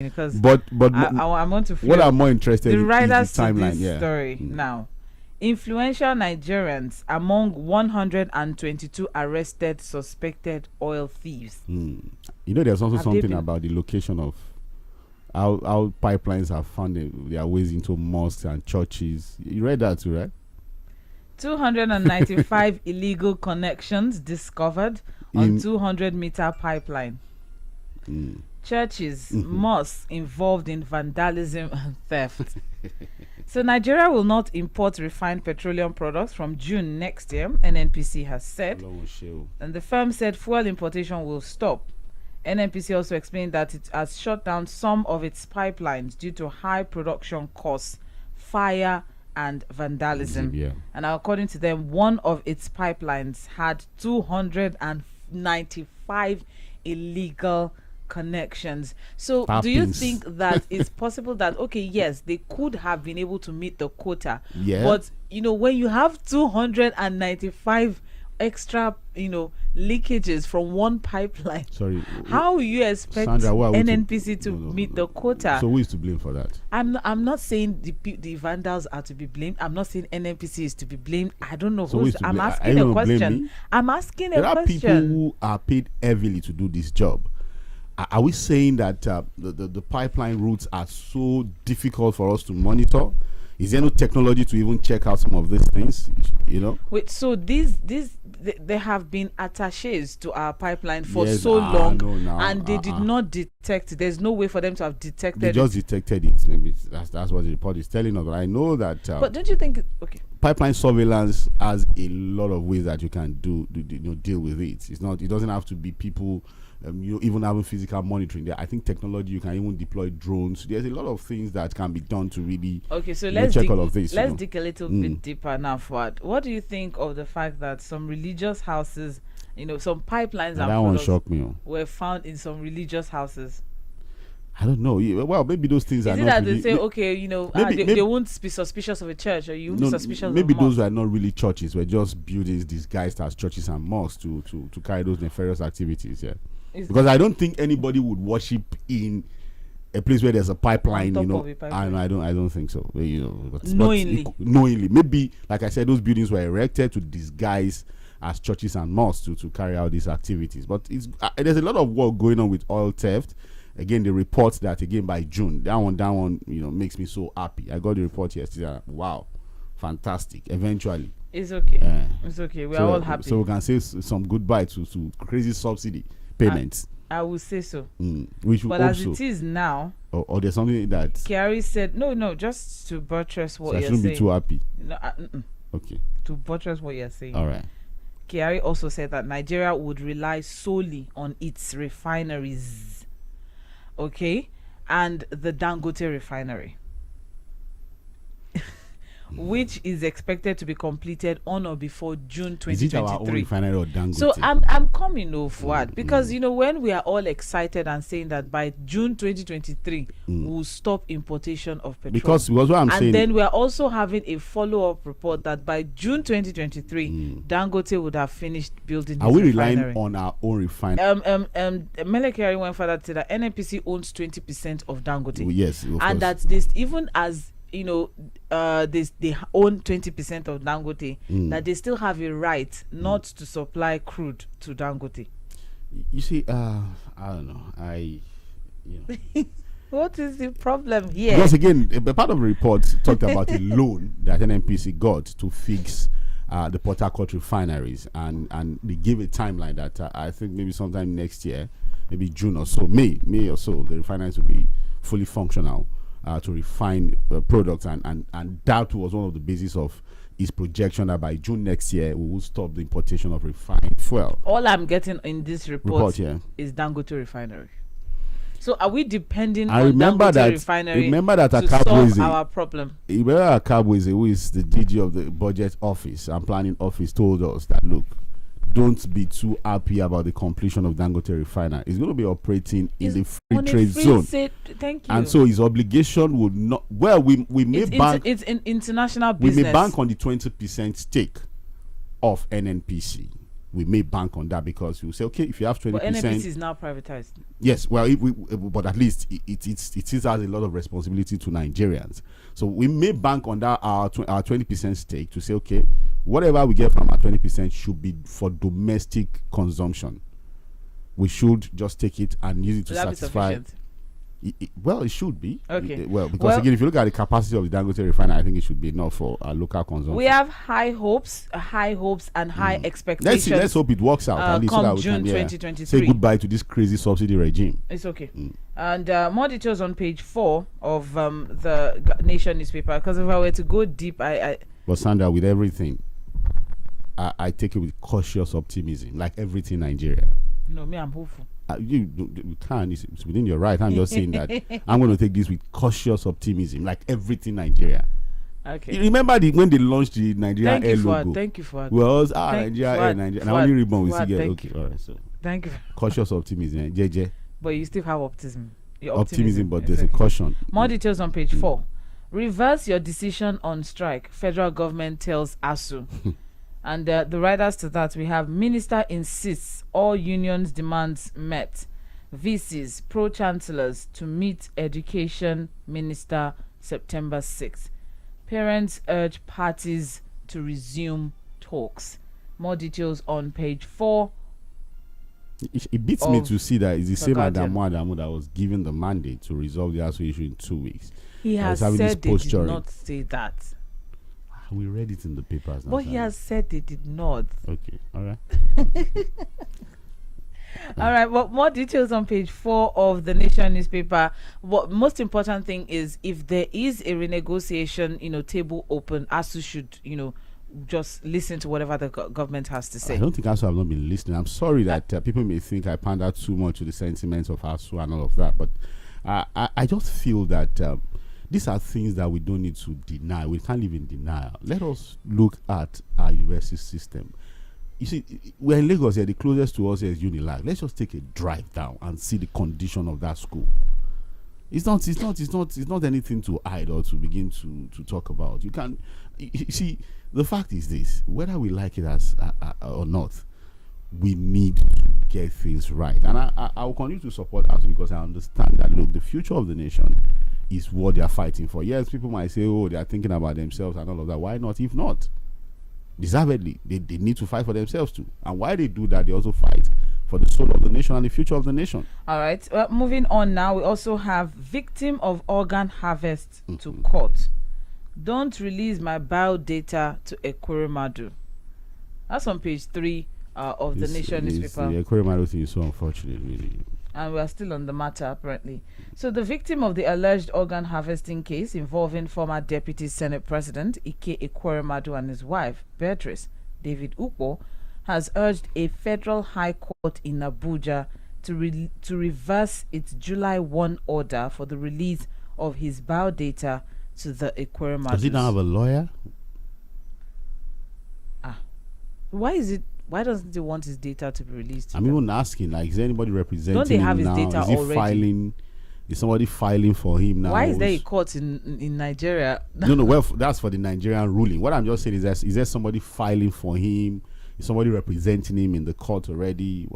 me because but I want to. What I'm more interested the in writers is the timeline. to this story now. Influential Nigerians among 122 arrested suspected oil thieves. You know, there's also something about the location of how pipelines have found their ways into mosques and churches. You read that too, right? 295 illegal connections discovered on 200-meter pipeline. Churches, mosques involved in vandalism and theft. So Nigeria will not import refined petroleum products from June next year, NNPC has said. And the firm said fuel importation will stop. NNPC also explained that it has shut down some of its pipelines due to high production costs, fire, and vandalism. And according to them, one of its pipelines had 295 illegal connections. So do you think that it's possible that, okay, yes, they could have been able to meet the quota, but you know, when you have 295 extra, you know, leakages from one pipeline, how will you expect Sandra, NNPC to meet the quota? So who is to blame for that? I'm not saying the vandals are to be blamed. I'm not saying NNPC is to be blamed. I don't know who's. I'm asking a question. I'm asking a question. There are people who are paid heavily to do this job. Are we saying that the pipeline routes are so difficult for us to monitor? Is there no technology to even check out some of these things? You know. Wait. So they have been attaches to our pipeline for so long, and they did not detect. There's no way for them to have detected. They just detected it. Maybe that's what the report is telling us. But I know that. But don't you think? Okay. Pipeline surveillance has a lot of ways that you can deal with it. It's not. It doesn't have to be people. You even having physical monitoring there. I think technology, you can even deploy drones. There's a lot of things that can be done to really let's check all of this. Let's dig a little bit deeper now, Fuad. What do you think of the fact that some religious houses, you know, some pipelines and one shocked me, were found in some religious houses? I don't know. Well, maybe those things are not. Is it that they say, okay, you know, they won't be suspicious of a church, or you won't be suspicious of a mosque? Maybe those were not really churches, were just buildings disguised as churches and mosques to carry those nefarious activities. Yeah. Because I don't think anybody would worship in a place where there's a pipeline, you know. I don't think so. You know, but knowingly, maybe, like I said, those buildings were erected to disguise as churches and mosques to carry out these activities. But there's a lot of work going on with oil theft. Again, the report that by June, that one, you know, makes me so happy. I got the report yesterday. Wow, fantastic! Eventually, it's okay. It's okay. We are all happy. So we can say some goodbye to crazy subsidy payments. I will say so. But as it is now, or there's something that Kyari said. No, just to buttress what you're saying. I shouldn't be too happy. No, okay. To buttress what you're saying. All right. Kyari also said that Nigeria would rely solely on its refineries. Okay, and the Dangote refinery, which is expected to be completed on or before June 2023. Is it our own refinery or Dangote? So I'm coming forward because you know, when we are all excited and saying that by June 2023 we'll stop importation of petrol, because what I'm saying, and then we are also having a follow-up report that by June 2023 Dangote would have finished building. Are we relying on our own refinery? Mele Kyari went further to say that NNPC owns 20% of Dangote. Yes, of and course. that this, even as you know, they own 20% of Dangote, that they still have a right not to supply crude to Dangote. You see, I don't know. What is the problem here? Because again, a part of the report talked about a loan that NNPC got to fix the Port Harcourt refineries, and they gave a timeline that I think maybe sometime next year, maybe June or so, May or so, the refineries will be fully functional. To refine products, and that was one of the basis of his projection that by June next year we will stop the importation of refined fuel. All I'm getting in this report is Dangote refinery. So are we depending on Dangote refinery to solve our problem? Remember Akabweze, who is the DG of the budget office and planning office, told us that, look, don't be too happy about the completion of Dangote refinery. It's going to be operating in the free trade zone. Thank you. And so his obligation would not. Well, we may bank. It's an international business. We may bank on the 20% stake of NNPC. we may bank on that, because you say, okay, if you have 20%, but NNPC is now privatized. Yes, well, but at least it has a lot of responsibility to Nigerians. So we may bank on that our 20% stake to say, okay, whatever we get from our 20% should be for domestic consumption. We should just take it and use it to satisfy. Well, it should be. Okay. Because again, if you look at the capacity of the Dangote refinery, I think it should be enough for local consumption. We have high hopes and high expectations. Let's hope it works out. At least come so that June we can 2023. say goodbye to this crazy subsidy regime. It's okay. And more details on page 4 of the Nation newspaper. Because if I were to go deep, But Sandra, with everything, I take it with cautious optimism, like everything Nigeria. No, me, I'm hopeful. You can't. It's within your right. I'm just saying that I'm going to take this with cautious optimism, like everything Nigeria. Okay. You remember when they launched the Nigerian Air logo? Thank you for that. Well, Nigeria Air, Nigeria. And only ribbon we see get. Okay, all right. So thank you. Cautious optimism, JJ. But you still have optimism. Optimism, but there's a caution. More details on page 4. Reverse your decision on strike. Federal government tells ASU. And the riders to that, we have Minister insists all unions' demands met. VCs, pro-chancellors to meet Education Minister September 6th. Parents urge parties to resume talks. More details on page 4. It beats me to see that it's the same Adamu that was given the mandate to resolve the ASU issue in 2 weeks. He has said they did not say that. We read it in the papers. But he has said they did not. Okay, all right. All right, well, more details on page 4 of the Nation newspaper. What most important thing is, if there is a renegotiation, table open, ASU should, just listen to whatever the government has to say. I don't think ASU have not been listening. I'm sorry that people may think I pander too much to the sentiments of ASU and all of that, but I just feel that these are things that we don't need to deny. We can't live in denial. Let us look at our university system. You see, we're in Lagos here. The closest to us here is Unilag. Let's just take a drive down and see the condition of that school. It's not anything to hide or to begin to talk about. You see, the fact is this: whether we like it or not, we need to get things right. And I will continue to support us, because I understand that, look, the future of the nation is what they are fighting for. Yes, people might say, oh, they are thinking about themselves and all of that. Why not? If not, deservedly, they need to fight for themselves too. And why they do that, they also fight for the soul of the nation and the future of the nation. All right. Well, moving on now, we also have victim of organ harvest to court. Don't release my biodata to Ekweremadu. That's on page 3 of the Nation newspaper. The Ekweremadu thing is so unfortunate, really. And we are still on the matter, apparently. So the victim of the alleged organ harvesting case involving former Deputy Senate President Ike Ekweremadu and his wife, Beatrice David Ukpo, has urged a federal high court in Abuja to reverse its July 1 order for the release of his biodata to the Ekweremadu. Does he not have a lawyer? Why doesn't he want his data to be released? I'm even asking, like, is there anybody representing Don't they have him his now? data Is he already? filing? Is somebody filing for him now? Why is there a court in Nigeria? No. Well, that's for the Nigerian ruling. What I'm just saying is there somebody filing for him? Is somebody representing him in the court already?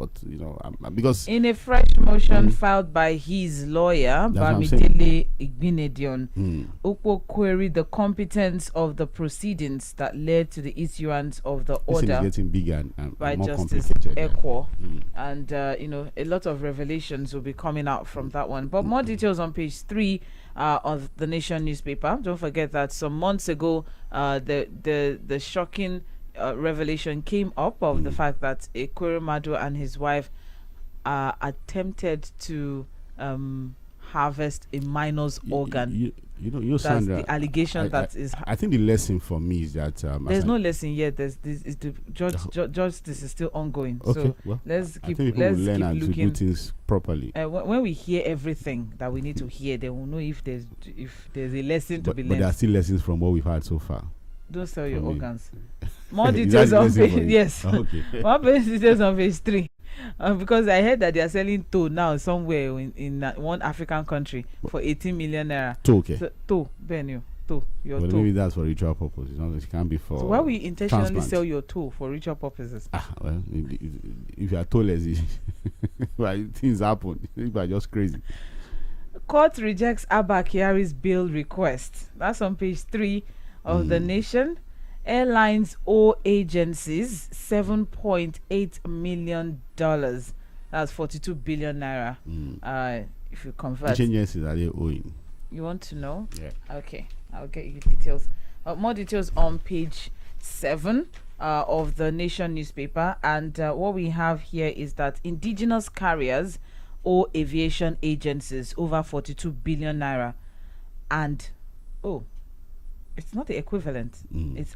Because in a fresh motion filed by his lawyer, Bamidele Igbinedion, Ukpo queried the competence of the proceedings that led to the issuance of the order getting bigger and by more Justice Ekwo. And a lot of revelations will be coming out from that one. But more details on page 3 of the Nation newspaper. Don't forget that some months ago, the shocking revelation came up of the fact that Ekweremadu and his wife attempted to harvest a minor's organ. That's Sandra, the allegation I think the lesson for me is that there's no lesson yet. There's the justice is still ongoing. Okay, so well, let's keep learn and looking. to do things properly. When we hear everything that we need to hear, then we'll know if there's a lesson to be learned. But there are still lessons from what we've had so far. Don't sell your organs. More details on page. Yes. Okay. More details on page 3. Because I heard that they are selling toe now somewhere in one African country for 18 million naira. Toe, okay. So, toe, Benio. toe. Maybe that's for ritual purposes. It can't be for. So why will you intentionally transplant? sell your toe for ritual purposes? Well, if you are toeless, well, things happen. People are just crazy. Court rejects Abba Kyari's bail request. That's on page 3 of The Nation. Airlines owe agencies $7.8 million. That's 42 billion naira. If you convert. Which agencies are they owing? You want to know? Yeah. Okay, I'll get you details. More details on page 7 of The Nation newspaper. And what we have here is that indigenous carriers owe aviation agencies over 42 billion naira. And, it's not the equivalent. It's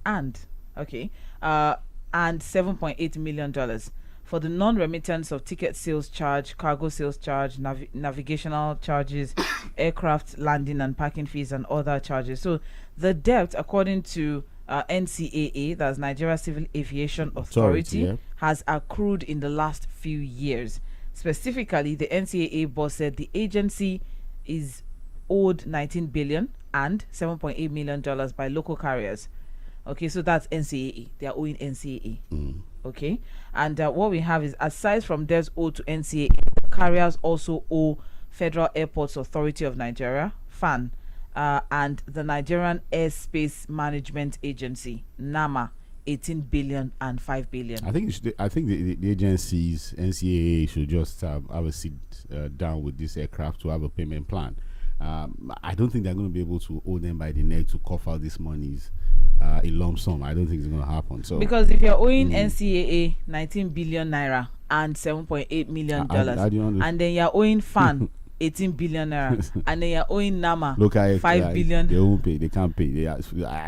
okay. And $7.8 million for the non-remittance of ticket sales charge, cargo sales charge, navigational charges, aircraft landing and parking fees, and other charges. So the debt, according to NCAA, that's Nigeria Civil Aviation Authority, has accrued in the last few years. Specifically, the NCAA boss said the agency is owed $19 billion and $7.8 million by local carriers. Okay, so that's NCAA. They are owing NCAA. Okay, and what we have is, aside from debts owed to NCAA, carriers also owe Federal Airports Authority of Nigeria, FAN, and the Nigerian Airspace Management Agency, NAMA, 18 billion and 5 billion. I think the agencies, NCAA, should just have a sit down with this aircraft to have a payment plan. I don't think they're going to be able to owe them by the neck to cough out these monies in lump sum. I don't think it's going to happen. So because if you're owing NCAA 19 billion naira and $7.8 million, and then you're owing FAN 18 billion naira, and then you're owing NAMA 5 billion, they won't pay. They can't pay.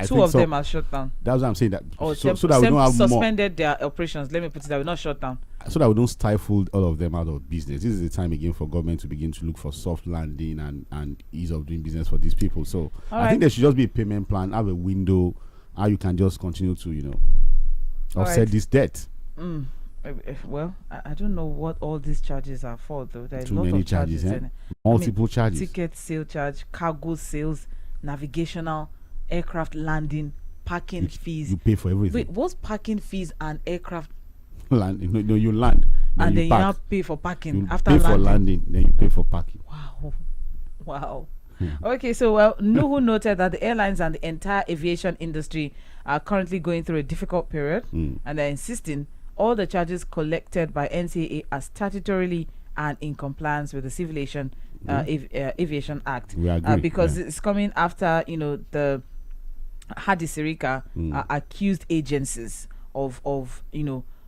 Two of them are shut down. That's what I'm saying. That so that we don't have suspended their operations. Let me put it that we're not shut down. So that we don't stifle all of them out of business. This is the time again for government to begin to look for soft landing and ease of doing business for these people. So I think there should just be a payment plan, have a window, how you can just continue to, offset this debt. Well, I don't know what all these charges are for, though. There's too many charges, multiple charges. Ticket sale charge, cargo sales, navigational, aircraft landing, parking fees. You pay for everything. Wait, what's parking fees and aircraft? Land. No, you land. And then you now pay for parking you after pay landing. for landing, then you pay for parking. Wow. Okay, so Nuhu noted that the airlines and the entire aviation industry are currently going through a difficult period, and they're insisting all the charges collected by NCAA are statutorily and in compliance with the Civil Aviation Act. We agree, because it's coming after the Hadi Sirika accused agencies of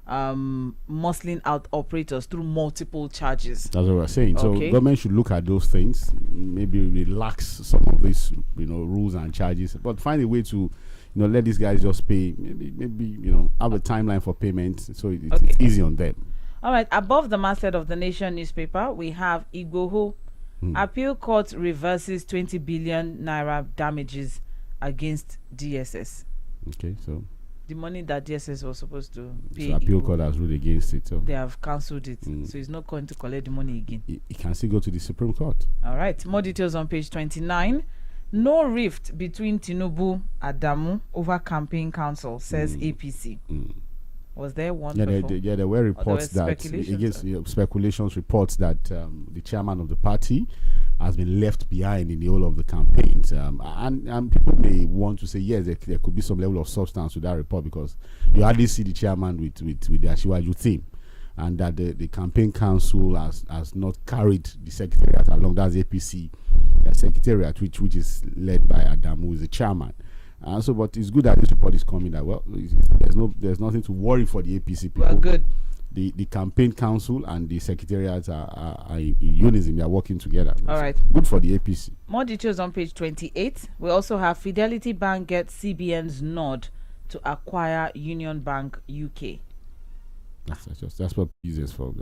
muscling out operators through multiple charges. That's what we're saying. So government should look at those things, maybe relax some of these rules and charges, but find a way to let these guys just pay. Maybe have a timeline for payment so it's easy on them. All right. Above the masthead of The Nation newspaper, we have Igboho. Appeal court reverses 20 billion naira damages against DSS. Okay, so the money that DSS was supposed to pay. So appeal court has ruled against it. So they have cancelled it. So it's not going to collect the money again. It can still go to the Supreme Court. All right. More details on page 29. No rift between Tinubu and Adamu over campaign council, says APC. Was there one? There were reports speculations reports that the chairman of the party has been left behind in the whole of the campaigns. And people may want to say, yes, there could be some level of substance to that report, because you hardly see the chairman with the Asiwaju theme, and that the campaign council has not carried the secretariat along. That's APC secretariat, which is led by Adamu, who is the chairman. But it's good that this report is coming. That there's nothing to worry for the APC people. Well, good. The campaign council and the secretariats are in unison. They are working together. All right. Good for the APC. More details on page 28. We also have Fidelity Bank gets CBN's nod to acquire Union Bank UK. That's what business for.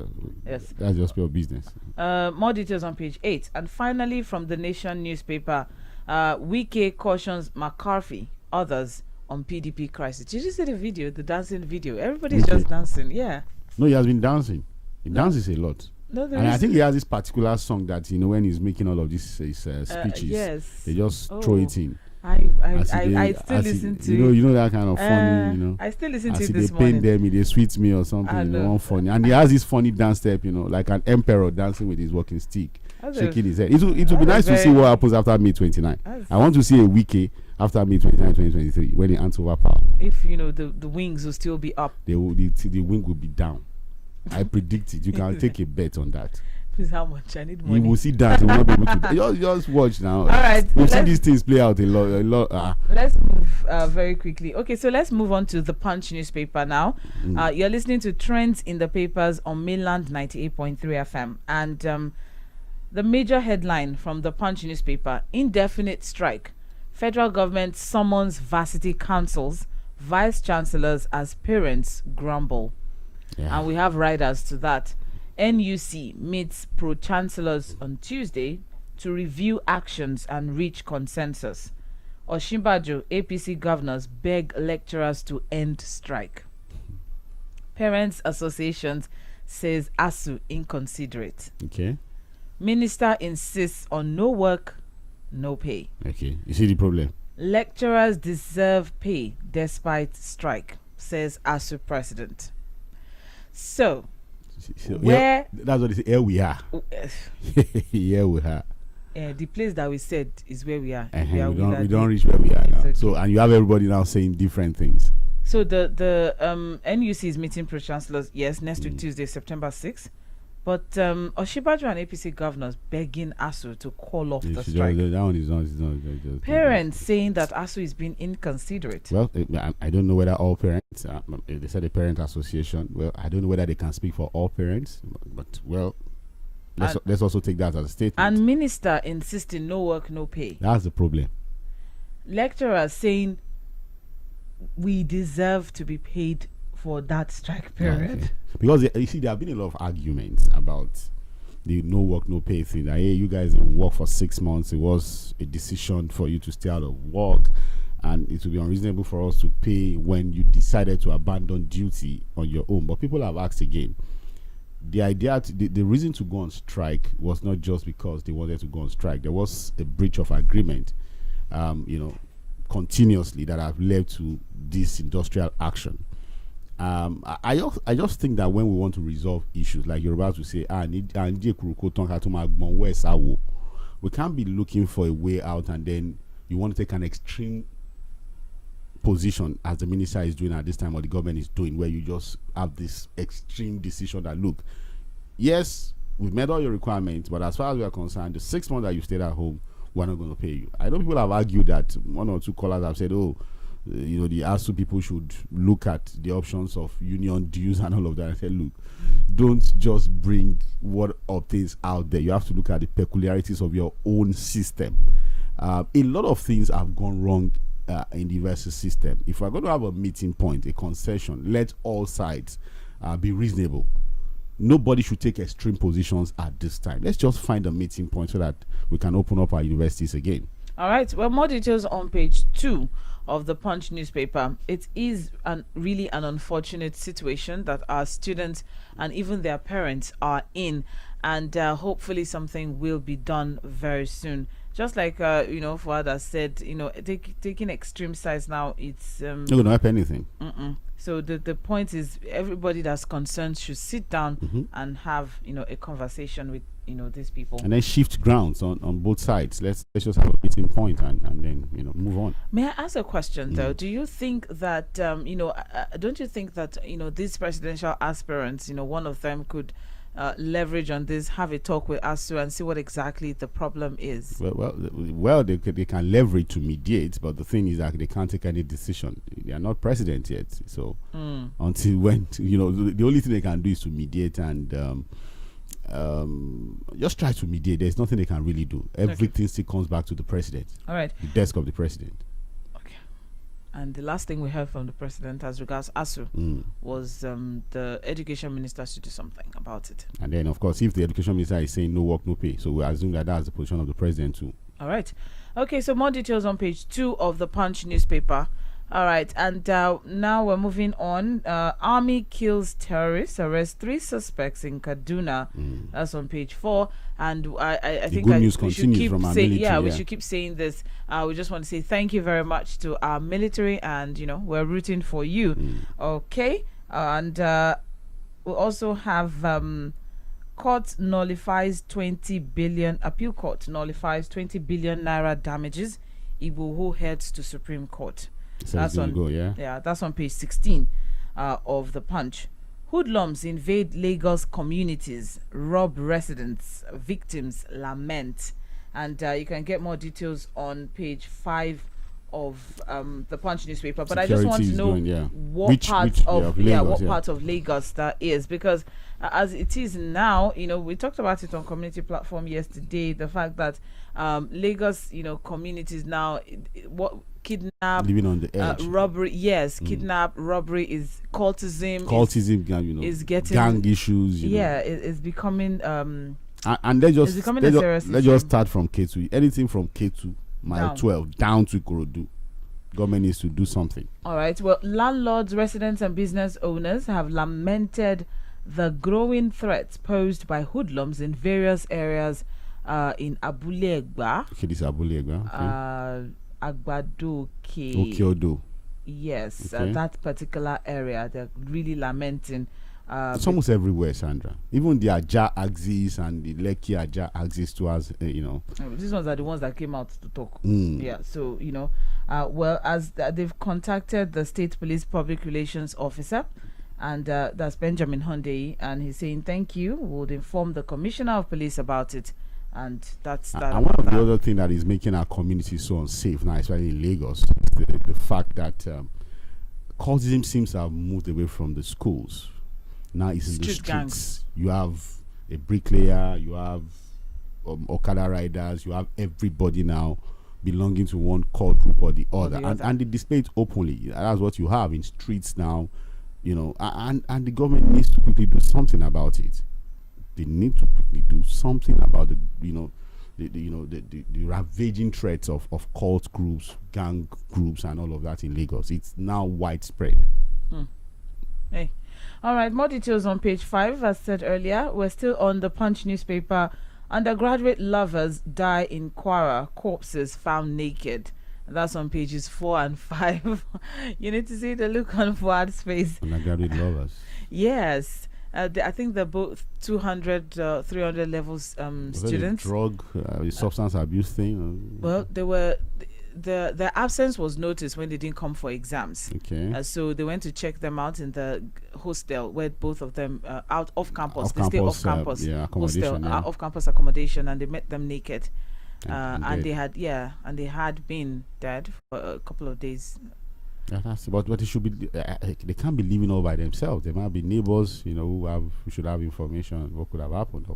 Yes. That's just pure business. More details on page 8. And finally, from The Nation newspaper, Wike cautions McCarthy, others on PDP crisis. Did you see the video, the dancing video? Everybody's just dancing. Yeah. No, he has been dancing. He dances a lot. No, and I think he has this particular song that when he's making all of these speeches, yes, they just throw it in. I still listen to you know that kind of funny, I still listen to it this morning. They pain them, they sweet me or something, one funny. And he has this funny dance step, like an emperor dancing with his walking stick, shaking his head. It will be nice to see what happens after May 29. I want to see a wiki after May 29, 2023, when they hands over power. If the wings will still be up. The wing will be down. I predict it. You can take a bet on that. Please, how much? I need money. You will see that. You will not be able to. Just watch now. All right. We've seen these things play out a lot. Let's move very quickly. Okay, so let's move on to the Punch newspaper now. You're listening to Trends in the Papers on Mainland 98.3 FM. And the major headline from the Punch newspaper: indefinite strike. Federal government summons varsity councils, vice chancellors as parents grumble. Yeah. And we have riders to that. NUC meets pro-chancellors on Tuesday to review actions and reach consensus. Osinbajo, APC governors beg lecturers to end strike. Parents Associations says ASU inconsiderate. Okay. Minister insists on no work, no pay. Okay. You see the problem? Lecturers deserve pay despite strike, says ASU president. So where that's what they say. Here we are. Here we are. The place that we said is where we are. We don't reach where we are now. Okay. So, and you have everybody now saying different things. So the NUC is meeting pro chancellors next week Tuesday, September 6th. But Osinbajo and APC governors begging ASU to call off the strike. That one is not. Parents saying that ASU is being inconsiderate. Well, I don't know whether all parents. They said the parent association. Well, I don't know whether they can speak for all parents. But well, let's also take that as a statement. And minister insisting no work, no pay. That's the problem. Lecturers saying we deserve to be paid for that strike period. Okay. Because you see, there have been a lot of arguments about the no work, no pay thing. That, hey, you guys work for 6 months. It was a decision for you to stay out of work, and it would be unreasonable for us to pay when you decided to abandon duty on your own. But people have asked again. The idea, the reason to go on strike was not just because they wanted to go on strike. There was a breach of agreement, continuously that have led to this industrial action. I just think that when we want to resolve issues, like you're about to say, we can't be looking for a way out and then you want to take an extreme position as the minister is doing at this time or the government is doing, where you just have this extreme decision that, look, yes, we've met all your requirements, but as far as we are concerned, the 6 months that you stayed at home, we're not going to pay you. I know people have argued that. One or two callers have said, the ASU people should look at the options of union dues and all of that. I said, look, don't just bring what of things out there. You have to look at the peculiarities of your own system. A lot of things have gone wrong in the university system. If we're going to have a meeting point, a concession, let all sides be reasonable. Nobody should take extreme positions at this time. Let's just find a meeting point so that we can open up our universities again. All right. Well, more details on page 2 of the Punch newspaper. It is really an unfortunate situation that our students and even their parents are in, and hopefully something will be done very soon. Just like Fuad has said, taking extreme sides now, it's not going to help anything. So the point is, everybody that's concerned should sit down and have a conversation with these people, and then shift grounds on both sides. Let's just have a meeting point and then move on. May I ask a question though? Do you think that don't you think that these presidential aspirants, one of them could leverage on this, have a talk with ASU and see what exactly the problem is? Well, they can leverage to mediate, but the thing is that they can't take any decision. They are not president yet, so until when the only thing they can do is to mediate and just try to mediate. There's nothing they can really do. Everything still comes back to the president. All right, the desk of the president. Okay. And the last thing we heard from the president as regards ASU was the education minister should do something about it. And then, of course, if the education minister is saying no work, no pay, so we assume that that's the position of the president too. All right. Okay, so more details on page 2 of the Punch newspaper. All right, and now we're moving on. Army kills terrorists, arrests 3 suspects in Kaduna. That's on page 4. And I think good news continues from our military. Yeah, we should keep saying this. We just want to say thank you very much to our military, and we're rooting for you. Okay, and we also have court nullifies 20 billion. Appeal court nullifies 20 billion naira damages. Igboho heads to Supreme Court. So that's on that's on page 16 of the Punch. Hoodlums invade Lagos communities, rob residents, victims lament, and you can get more details on page 5 of the Punch newspaper. But Security I just want to know what part of Lagos that is, because as it is now, we talked about it on community platform yesterday. The fact that Lagos, communities now, kidnap, living on the edge, robbery. Yes, kidnap, robbery is cultism, is getting gang issues. It's becoming and let's just start from K2. Anything from K2 mile 12 down to Ikorodu. Government needs to do something. All right. Well, landlords, residents, and business owners have lamented the growing threats posed by hoodlums in various areas in Abule Egba. Okay, this is Abule Egba. Agbado Okeodo. Yes, that particular area, they're really lamenting. It's almost everywhere, Sandra. Even the Aja axis and the Lekki Aja axis to us, These ones are the ones that came out to talk. Yeah, so, well, as they've contacted the State Police Public Relations Officer, and that's Benjamin Hunday, and he's saying thank you. We'll inform the Commissioner of Police about it. And that's that. And one of the other things that is making our community so unsafe now, especially in Lagos, is the fact that cultism seems to have moved away from the schools. Now it's in the streets. Gangs. You have a bricklayer, you have Okada riders, you have everybody now belonging to one cult group or the other. And they display it openly. That's what you have in streets now, and the government needs to quickly do something about it. They need to quickly do something about the ravaging threats of cult groups, gang groups, and all of that in Lagos. It's now widespread. Hey, all right. More details on page 5. As said earlier, we're still on the Punch newspaper. Undergraduate lovers die in Kwara. Corpses found naked. That's on pages 4 and 5. You need to see the look on Fuad's face. Undergraduate lovers. Yes. I think they're both 200, 300 levels students. Drug, substance abuse thing? Well, they were. Their absence was noticed when they didn't come for exams. Okay. So they went to check them out in the hostel where both of them out off campus. They stay off campus. Hostel, off campus accommodation, and they met them naked. And they had been dead for a couple of days. Yeah, but it should be. They can't be living all by themselves. There might be neighbors, who should have information on what could have happened.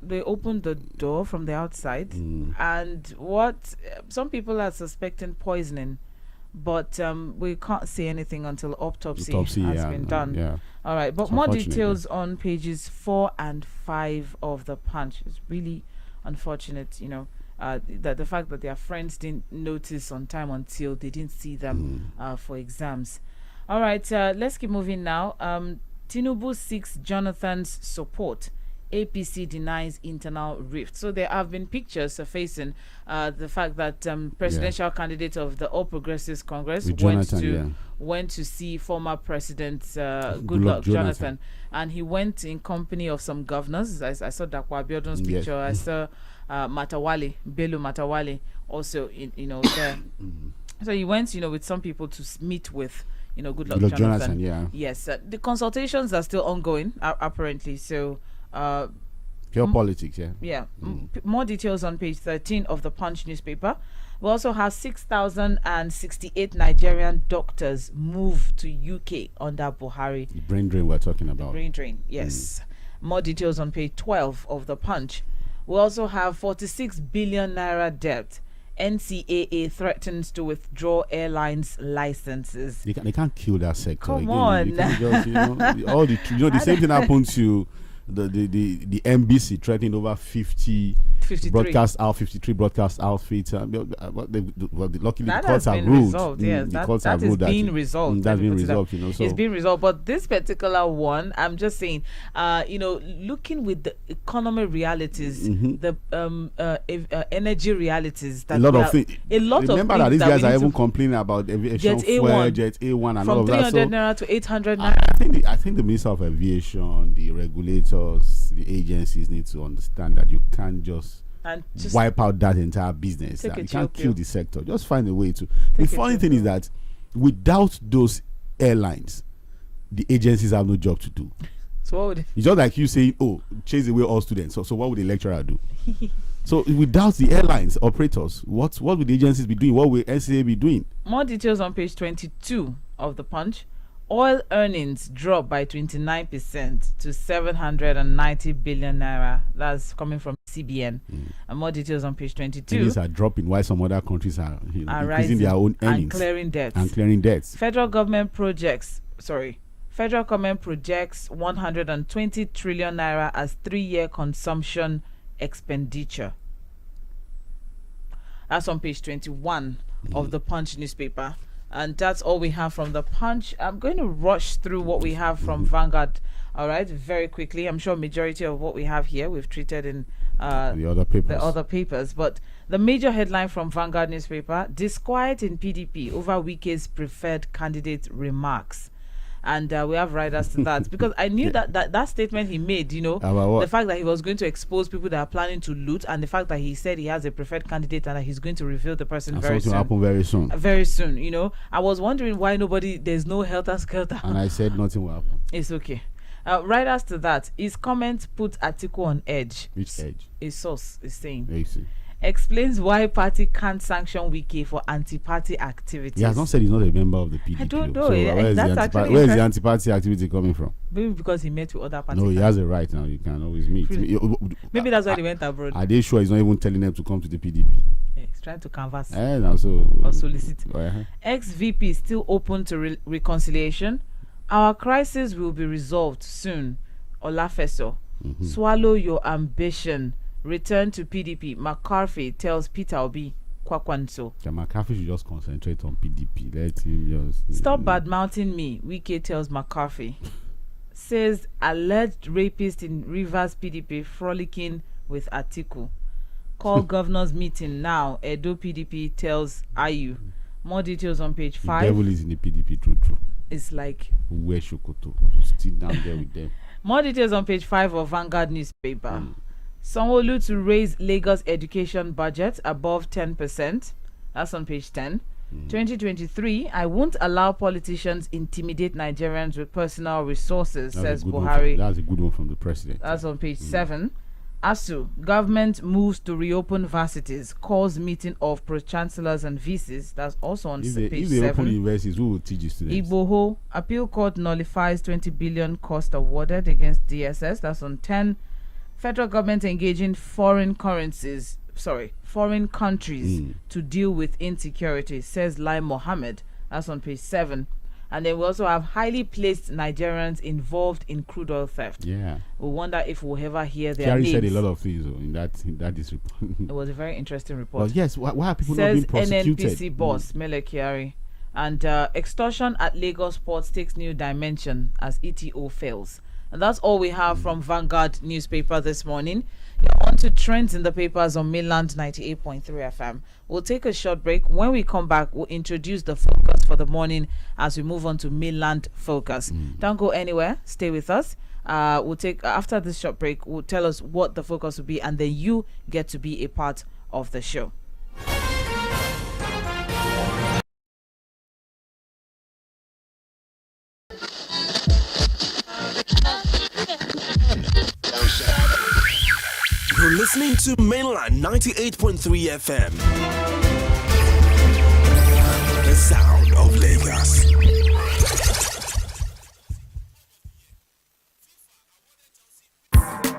They opened the door from the outside, and what some people are suspecting poisoning, but we can't say anything until autopsy has been done. All right, but more details on pages 4 and 5 of the Punch. It's really unfortunate, that the fact that their friends didn't notice on time until they didn't see them for exams. All right, let's keep moving now. Tinubu seeks Jonathan's support. APC denies internal rift. So there have been pictures surfacing the fact that presidential candidate of the All Progressives Congress went to see former President Goodluck Jonathan, and he went in company of some governors. I saw Dakwa Abiodun's picture. I saw Bello Matawale also there. So he went with some people to meet with Goodluck Jonathan. Yes, the consultations are still ongoing apparently. So pure politics. More details on page 13 of the Punch newspaper. We also have 6,068 Nigerian doctors move to UK under Buhari. The brain drain we're talking about. Brain drain, yes. More details on page 12 of the Punch. We also have 46 billion naira debt. NCAA threatens to withdraw airlines licenses. They can't kill that sector. Come on. Just, all the same thing happened to the NBC threatening over 50 53 broadcast outfits. Luckily, the courts have ruled. Yes, that is being resolved. That's been resolved. So it's being resolved. But this particular one, I'm just saying, looking with the economy realities, the energy realities. That a lot of things. Remember that these guys are even complaining about aviation fuel, Jet A1, and all of that. From 300 naira to 800 naira. I think the Minister of Aviation, the regulators, the agencies need to understand that you can't just wipe out that entire business. You can't kill the sector. Just find a way to. The funny thing is that without those airlines, the agencies have no job to do. So what would it's just like you saying, "Oh, chase away all students." So what would the lecturer do? So without the airlines operators, what would the agencies be doing? What will SAA be doing? More details on page 22 of the Punch. Oil earnings dropped by 29% to 790 billion naira. That's coming from CBN. And more details on page 22. Earnings are dropping while some other countries are increasing their own earnings and clearing debts. Federal government projects 120 trillion naira as 3-year consumption expenditure. That's on page 21 of the Punch newspaper. And that's all we have from the Punch. I'm going to rush through what we have from Vanguard, all right, very quickly. I'm sure majority of what we have here we've treated in the other papers. But the major headline from Vanguard newspaper: disquiet in PDP over Wike's preferred candidate remarks. And we have riders to that because I knew that statement he made, the fact that he was going to expose people that are planning to loot, and the fact that he said he has a preferred candidate and that he's going to reveal the person very soon. Happen very soon. Very soon, I was wondering why there's no helter-skelter. And I said nothing will happen. It's okay. Riders to that. His comment put Atiku on edge. Which edge? A source is saying. AC. Explains why party can't sanction Wike for anti-party activities. He has not said he's not a member of the PDP. I don't know. So where is the anti-party activity coming from? Maybe because he met with other parties. No, he has a right now. You can always meet. Maybe that's why he went abroad. Are they sure he's not even telling them to come to the PDP? Yeah, he's trying to canvass. Or solicit. Ex-VP still open to reconciliation. Our crisis will be resolved soon. Olafeso. Swallow your ambition. Return to PDP. McCarthy tells Peter Obi Kwakwanso. McCarthy should just concentrate on PDP. Let him just stop bad-mouthing me. Wike tells McCarthy. Says alleged rapist in Rivers PDP frolicking with Atiku. Call governor's meeting now. Edo PDP tells Ayu. More details on page 5. The devil is in the PDP, true. It's like where Shokoto. Still down there with them. More details on page 5 of Vanguard newspaper. Sanwo-Olu to raise Lagos education budget above 10%. That's on page 10. 2023, I won't allow politicians intimidate Nigerians with personal resources, says Buhari. That's a good one from the president. That's on page 7. ASU, government moves to reopen varsities, calls meeting of pro-chancellors and VCs. That's also on page 7. If they open universities, who will teach the students? Igboho, appeal court nullifies 20 billion cost awarded against DSS. That's on 10. Federal government engaging foreign countries to deal with insecurity, says Lai Mohammed. That's on page 7. And then we also have highly placed Nigerians involved in crude oil theft. Yeah. We wonder if we'll ever hear their Kyari names. said a lot of things in that report. It was a very interesting report. But yes, why are people not being prosecuted? Says NNPC boss Mele Kyari. And extortion at Lagos ports takes new dimension as ETO fails. And that's all we have from Vanguard newspaper this morning. You're on to trends in the papers on Mainland 98.3 FM. We'll take a short break. When we come back, we'll introduce the focus for the morning as we move on to Mainland Focus. Don't go anywhere. Stay with us. We'll take after this short break. We'll tell us what the focus will be, and then you get to be a part of the show. You're listening to Mainland 98.3 FM. The sound of Lagos.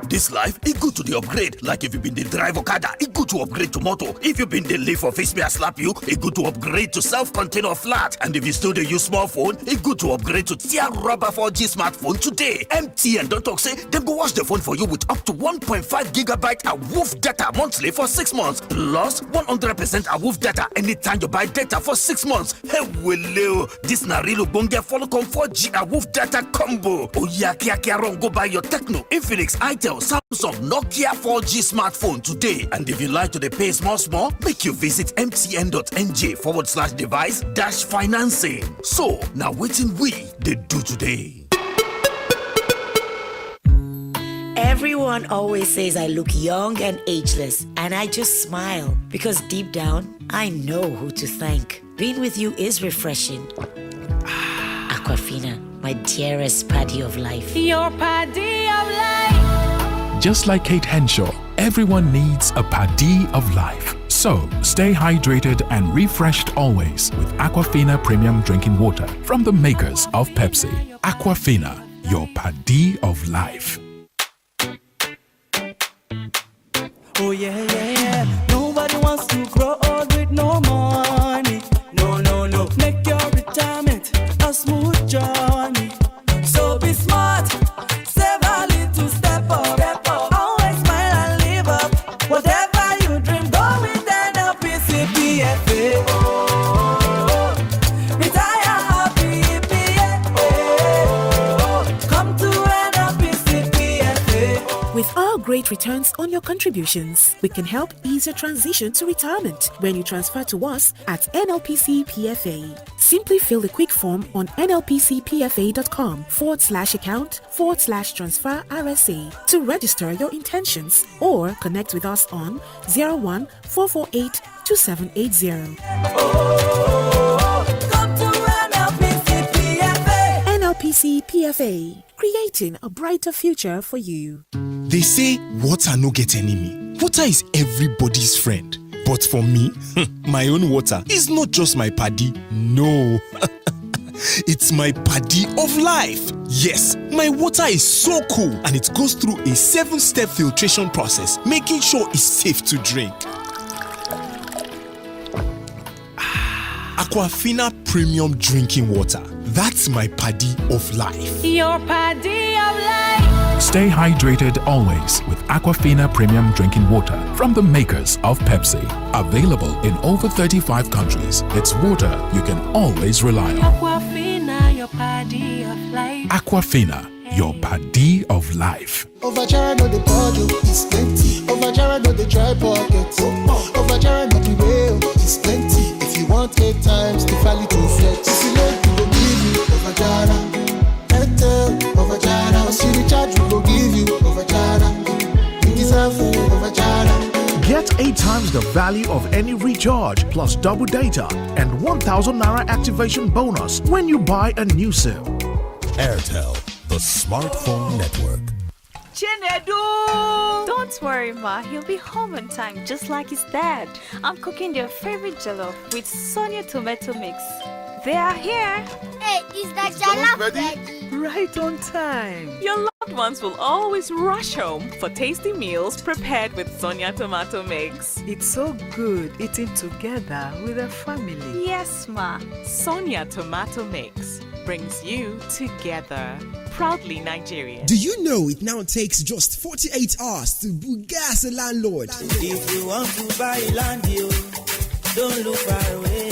The this life, it's good to the upgrade. Like if you been the drive Okada, it's good to upgrade to moto. If you been the live for face me, I slap you, it's good to upgrade to self-contained or flat. And if you still dey use smartphone, it's good to upgrade to Tia Rubber 4G smartphone today. MTN don't talk say them go wash the phone for you with up to 1.5 gigabyte AWOOF data monthly for 6 months. Plus 100% AWOOF data anytime you buy data for 6 months. Hey, Willow, this na real bonge Folcom 4G AWOOF data combo. Oh yeah, kia run go buy your Techno, Infinix, Itel, Samsung, Nokia 4G smartphone today. And if you like to dey pay small, make you visit mtn.ng/device-financing. So now waiting we they do today. Everyone always says I look young and ageless, and I just smile because deep down, I know who to thank. Being with you is refreshing. Aquafina, my dearest paddy of life. Your paddy of life. Just like Kate Henshaw, everyone needs a paddy of life. So, stay hydrated and refreshed always with Aquafina Premium Drinking Water from the makers of Pepsi. Aquafina, your paddy of life. Oh yeah. Nobody wants to grow old with no money. No. Make your retirement a smooth journey. So be smart, save a little, step up. Always smile and live up. Whatever you dream, go with NLPC PFA. Retire happy, PFA. Come to NLPC PFA. With our great returns on your contributions, we can help ease your transition to retirement when you transfer to us at NLPC PFA. Simply fill the quick form on nlpcpfa.com/account/transfer RSA to register your intentions, or connect with us on 01-448-2780. Come to NLPC PFA. NLPC PFA, creating a brighter future for you. They say water no get enemy. Water is everybody's friend. But for me, my own water is not just my paddy. No. It's my paddy of life. Yes, my water is so cool and it goes through a 7-step filtration process, making sure it's safe to drink. Aquafina Premium Drinking Water. That's my paddy of life. Your paddy of life. Stay hydrated always with Aquafina Premium Drinking Water from the makers of Pepsi. Available in over 35 countries. It's water you can always rely on. Aquafina, your paddy of life. Aquafina, your paddy of life. Overjara no the bottle is plenty. Overjara no the dry pocket. Overjara no the rail is plenty. If you want 8 times the value to flex, if you know we will give you Overjara. Overjara, see the charge we will give you Overjara. You deserve Overjara. Get 8 times the value of any recharge plus double data and 1,000 Naira activation bonus when you buy a new SIM. Airtel, the smartphone network. Chinedu! Don't worry, Ma. He'll be home on time, just like his dad. I'm cooking their favorite jollof with Sonia tomato mix. They are here. Hey, is that jollof ready? Right on time. Your loved ones will always rush home for tasty meals prepared with Sonia tomato mix. It's so good eating together with a family. Yes, Ma. Sonia tomato mix brings you together. Proudly Nigerian. Do you know it now takes just 48 hours to book gas a landlord? If you want to buy land, don't look far away.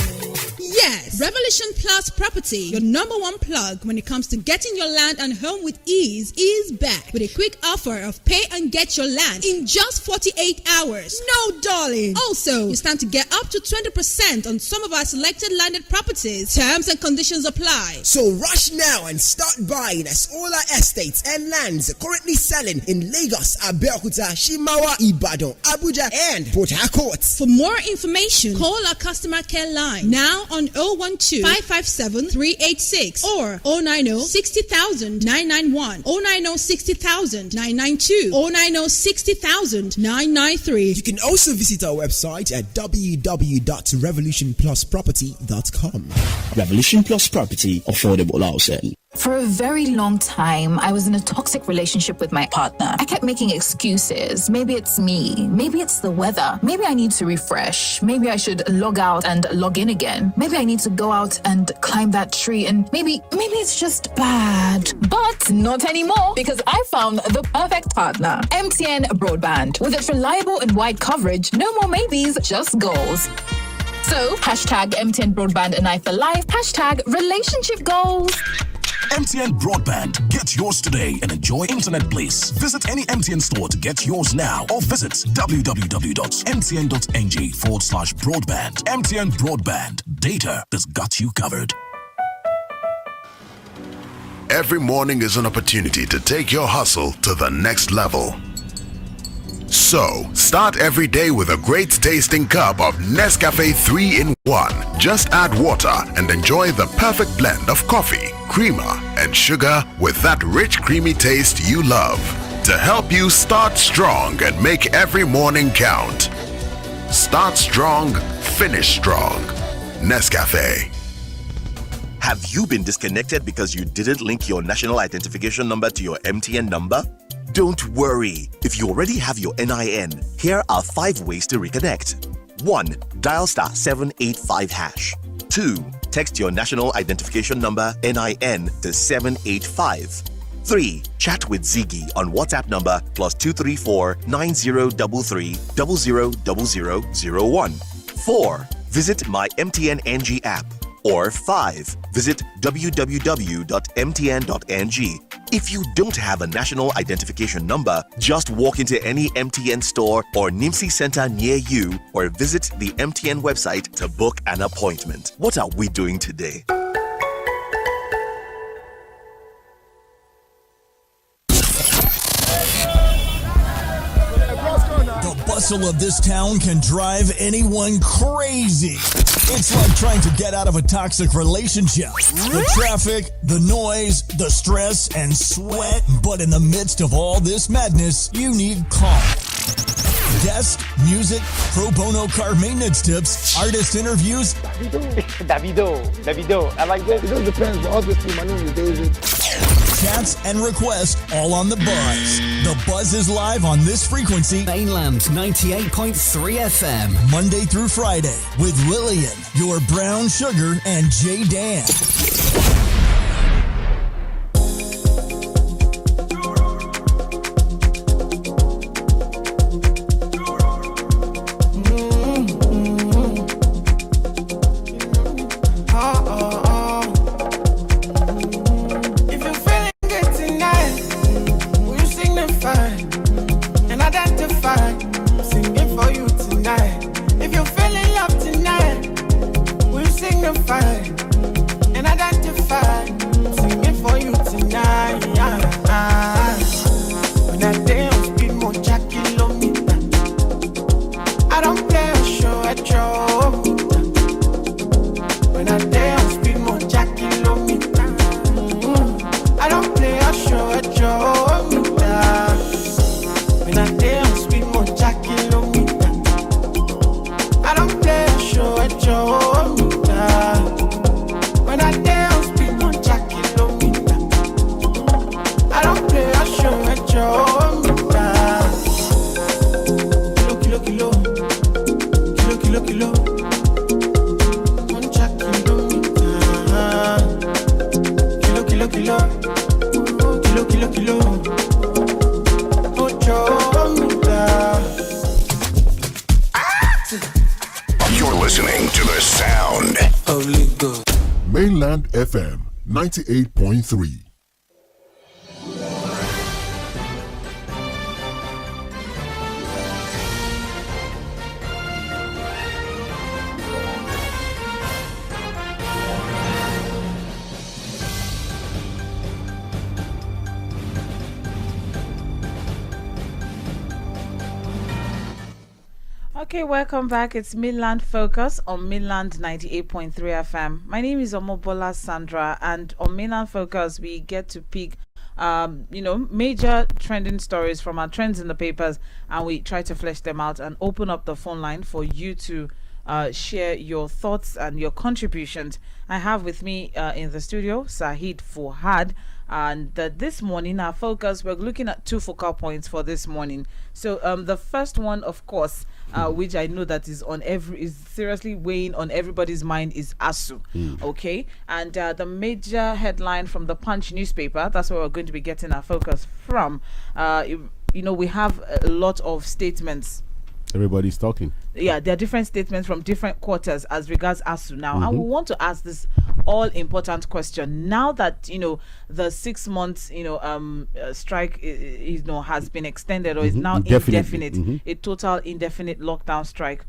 Yes, Revolution Plus Property, your #1 plug when it comes to getting your land and home with ease, is back with a quick offer of pay and get your land in just 48 hours. No, darling. Also, you stand to get up to 20% on some of our selected landed properties. Terms and conditions apply. So rush now and start buying, as all our estates and lands are currently selling in Lagos, Abeokuta, Shimawa, Ibadan, Abuja, and Port Harcourt. For more information, call our customer care line now on 012-557-386 or 090-60,991, 090-60,992, 090-60,993. You can also visit our website at www.revolutionplusproperty.com. Revolution Plus Property, affordable housing. For a very long time, I was in a toxic relationship with my partner. I kept making excuses. Maybe it's me. Maybe it's the weather. Maybe I need to refresh. Maybe I should log out and log in again. Maybe I need to go out and climb that tree, and maybe it's just bad. But not anymore, because I found the perfect partner. MTN Broadband. With its reliable and wide coverage, no more maybes, just goals. So, hashtag MTN Broadband and I for life, hashtag relationship goals. MTN Broadband. Get yours today and enjoy internet bliss. Visit any MTN store to get yours now or visit www.mtn.ng/broadband. MTN Broadband. Data that's got you covered. Every morning is an opportunity to take your hustle to the next level. So, start every day with a great tasting cup of Nescafe 3-in-1. Just add water and enjoy the perfect blend of coffee, creamer, and sugar with that rich, creamy taste you love. To help you start strong and make every morning count. Start strong, finish strong. Nescafe. Have you been disconnected because you didn't link your national identification number to your MTN number? Don't worry. If you already have your NIN, here are 5 ways to reconnect. 1. Dial *785#. 2. Text your national identification number NIN to 785. 3. Chat with Ziggy on WhatsApp number +234 9033 000001. 4. Visit my MTN NG app. Or 5. Visit www.mtn.ng. If you don't have a national identification number, just walk into any MTN store or NIMSI center near you or visit the MTN website to book an appointment. What are we doing today? The bustle of this town can drive anyone crazy. It's like trying to get out of a toxic relationship. The traffic, the noise, the stress, and sweat. But in the midst of all this madness, you need calm. Guest, music, pro bono car maintenance tips, artist interviews. Davido. I like this. It just depends, but obviously my name is David. Chats and requests all on The Buzz. The Buzz is live on this frequency. Mainland 98.3 FM. Monday through Friday with Lillian, your brown sugar, and Jay Dan. Mainland FM 98.3. Okay, welcome back. It's Midland Focus on Midland 98.3 FM. My name is Omobola Sandra, and on Midland Focus, we get to pick, major trending stories from our trends in the papers, and we try to flesh them out and open up the phone line for you to share your thoughts and your contributions. I have with me in the studio Sahid Fuhad, and this morning our focus, we're looking at 2 focal points for this morning. So the first one, of course, which I know that is seriously weighing on everybody's mind, is ASU. Okay, and the major headline from the Punch newspaper, that's where we're going to be getting our focus from. We have a lot of statements. Everybody's talking. Yeah, there are different statements from different quarters as regards ASU now. And we want to ask this all important question. Now that, the 6 months, strike, has been extended or is now indefinite, a total indefinite lockdown strike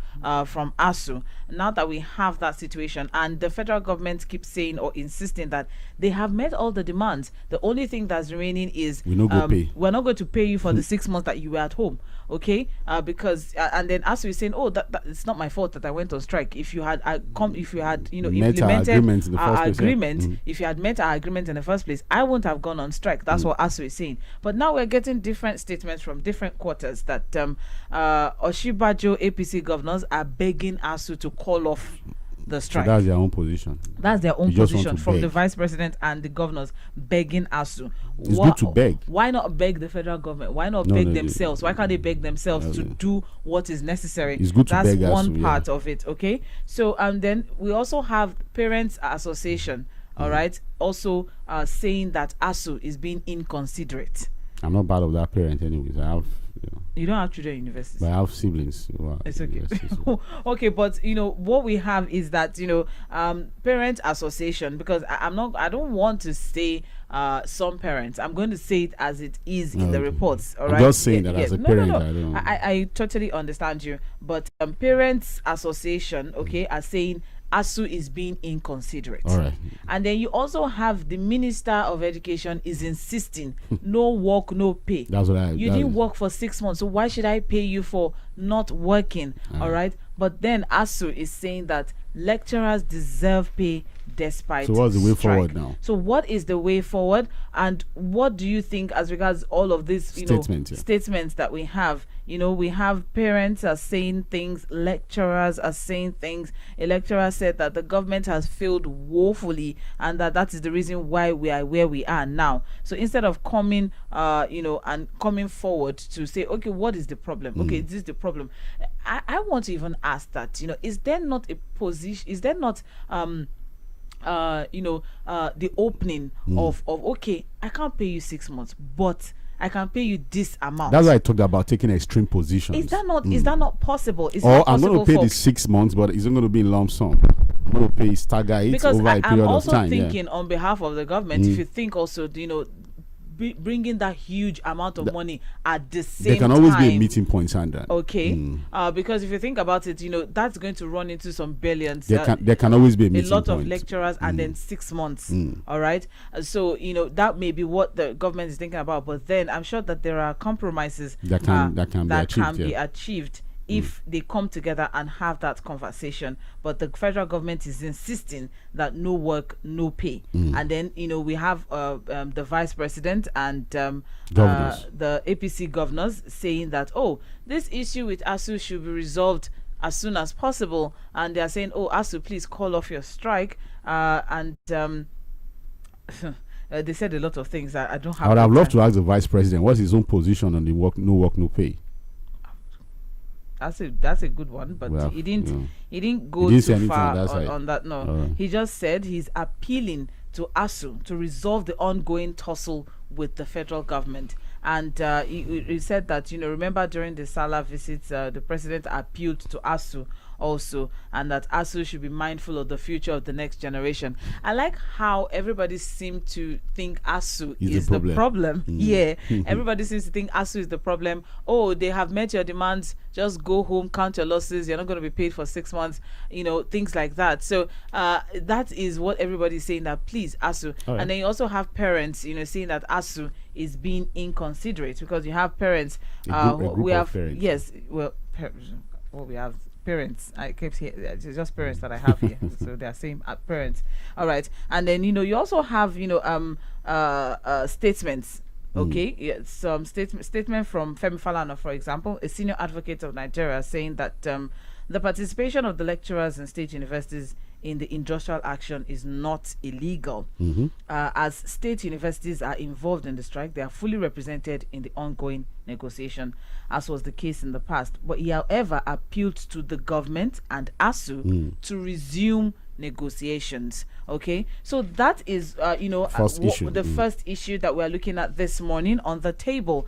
from ASU. Now that we have that situation and the federal government keeps saying or insisting that they have met all the demands, the only thing that's remaining is we're not going to pay you for the 6 months that you were at home. Okay, because and then ASU is saying, that it's not my fault that I went on strike. If you had implemented our agreement, if you had met our agreement in the first place, I wouldn't have gone on strike. That's what ASU is saying. But now we're getting different statements from different quarters that Oshibajo APC governors are begging ASU to call off the strike. So that's their own position. That's their own position from the vice president and the governors begging ASU. It's good to beg. Why not beg the federal government? Why not beg themselves? Why can't they beg themselves to do what is necessary? It's good to That's beg one ASU, part of it. Okay. So then we also have Parents Association. All right. Also saying that ASU is being inconsiderate. I'm not part of that parent, anyways. I have. You don't have children in university. But I have siblings. It's okay. Okay, but what we have is that Parent Association, because I don't want to say some parents. I'm going to say it as it is in the reports. All right. I'm just saying that as a parent. I totally understand you, but Parents Association, are saying ASU is being inconsiderate. All right. And then you also have the Minister of Education is insisting no work, no pay. That's what you didn't work for 6 months, so why should I pay you for not working? All right. But then ASU is saying that lecturers deserve pay despite So what's the way strike. forward now? So what is the way forward, and what do you think as regards all of these statements that we have? We have parents are saying things, lecturers are saying things. A lecturer said that the government has failed woefully and that is the reason why we are where we are now. So instead of coming and coming forward to say, okay, what is the problem? Okay, this is the problem. I want to even ask that, is there not a position, is there not the opening of okay, I can't pay you 6 months, but I can pay you this amount. That's why I talked about taking extreme positions. Is that not possible? I'm going to pay the 6 months, but it's not going to be in lump sum. I'm going to pay stagger it because over a period of time. I'm also thinking on behalf of the government, if you think also, bringing that huge amount of money at the same time. There can always be a meeting point, Sandra. Okay. Because if you think about it, that's going to run into some billions. There can always be a meeting point. A lot of lecturers and then 6 months. All right. So, that may be what the government is thinking about. But then I'm sure that there are compromises that can be achieved if they come together and have that conversation. But the federal government is insisting that no work, no pay. And then, we have the vice president and the APC governors saying that, this issue with ASU should be resolved as soon as possible. And they are saying, ASU, please call off your strike. They said a lot of things that I don't have. I would have loved to ask the vice president, what's his own position on the work, no pay? That's a good one, but he didn't go too far on that. No, he just said he's appealing to ASU to resolve the ongoing tussle with the federal government. And he said that, remember during the Salah visits, the president appealed to ASU also, and that ASU should be mindful of the future of the next generation. I like how everybody seemed to think ASU is the problem. Yeah, everybody seems to think ASU is the problem. They have met your demands, just go home, count your losses, you're not going to be paid for 6 months, things like that. So that is what everybody's saying, that please ASU. Right. And then you also have parents, saying that ASU is being inconsiderate, because you have parents we have parents. Yes, we have parents. I kept here, it's just parents that I have here. So they are saying parents. All right. And then you also have statements. Okay, some statement from Femi Falana, for example, a senior advocate of Nigeria, saying that The participation of the lecturers in state universities in the industrial action is not illegal. As state universities are involved in the strike, they are fully represented in the ongoing negotiation, as was the case in the past. But he, however, appealed to the government and ASU to resume negotiations. Okay, so that is the first issue that we're looking at this morning. On the table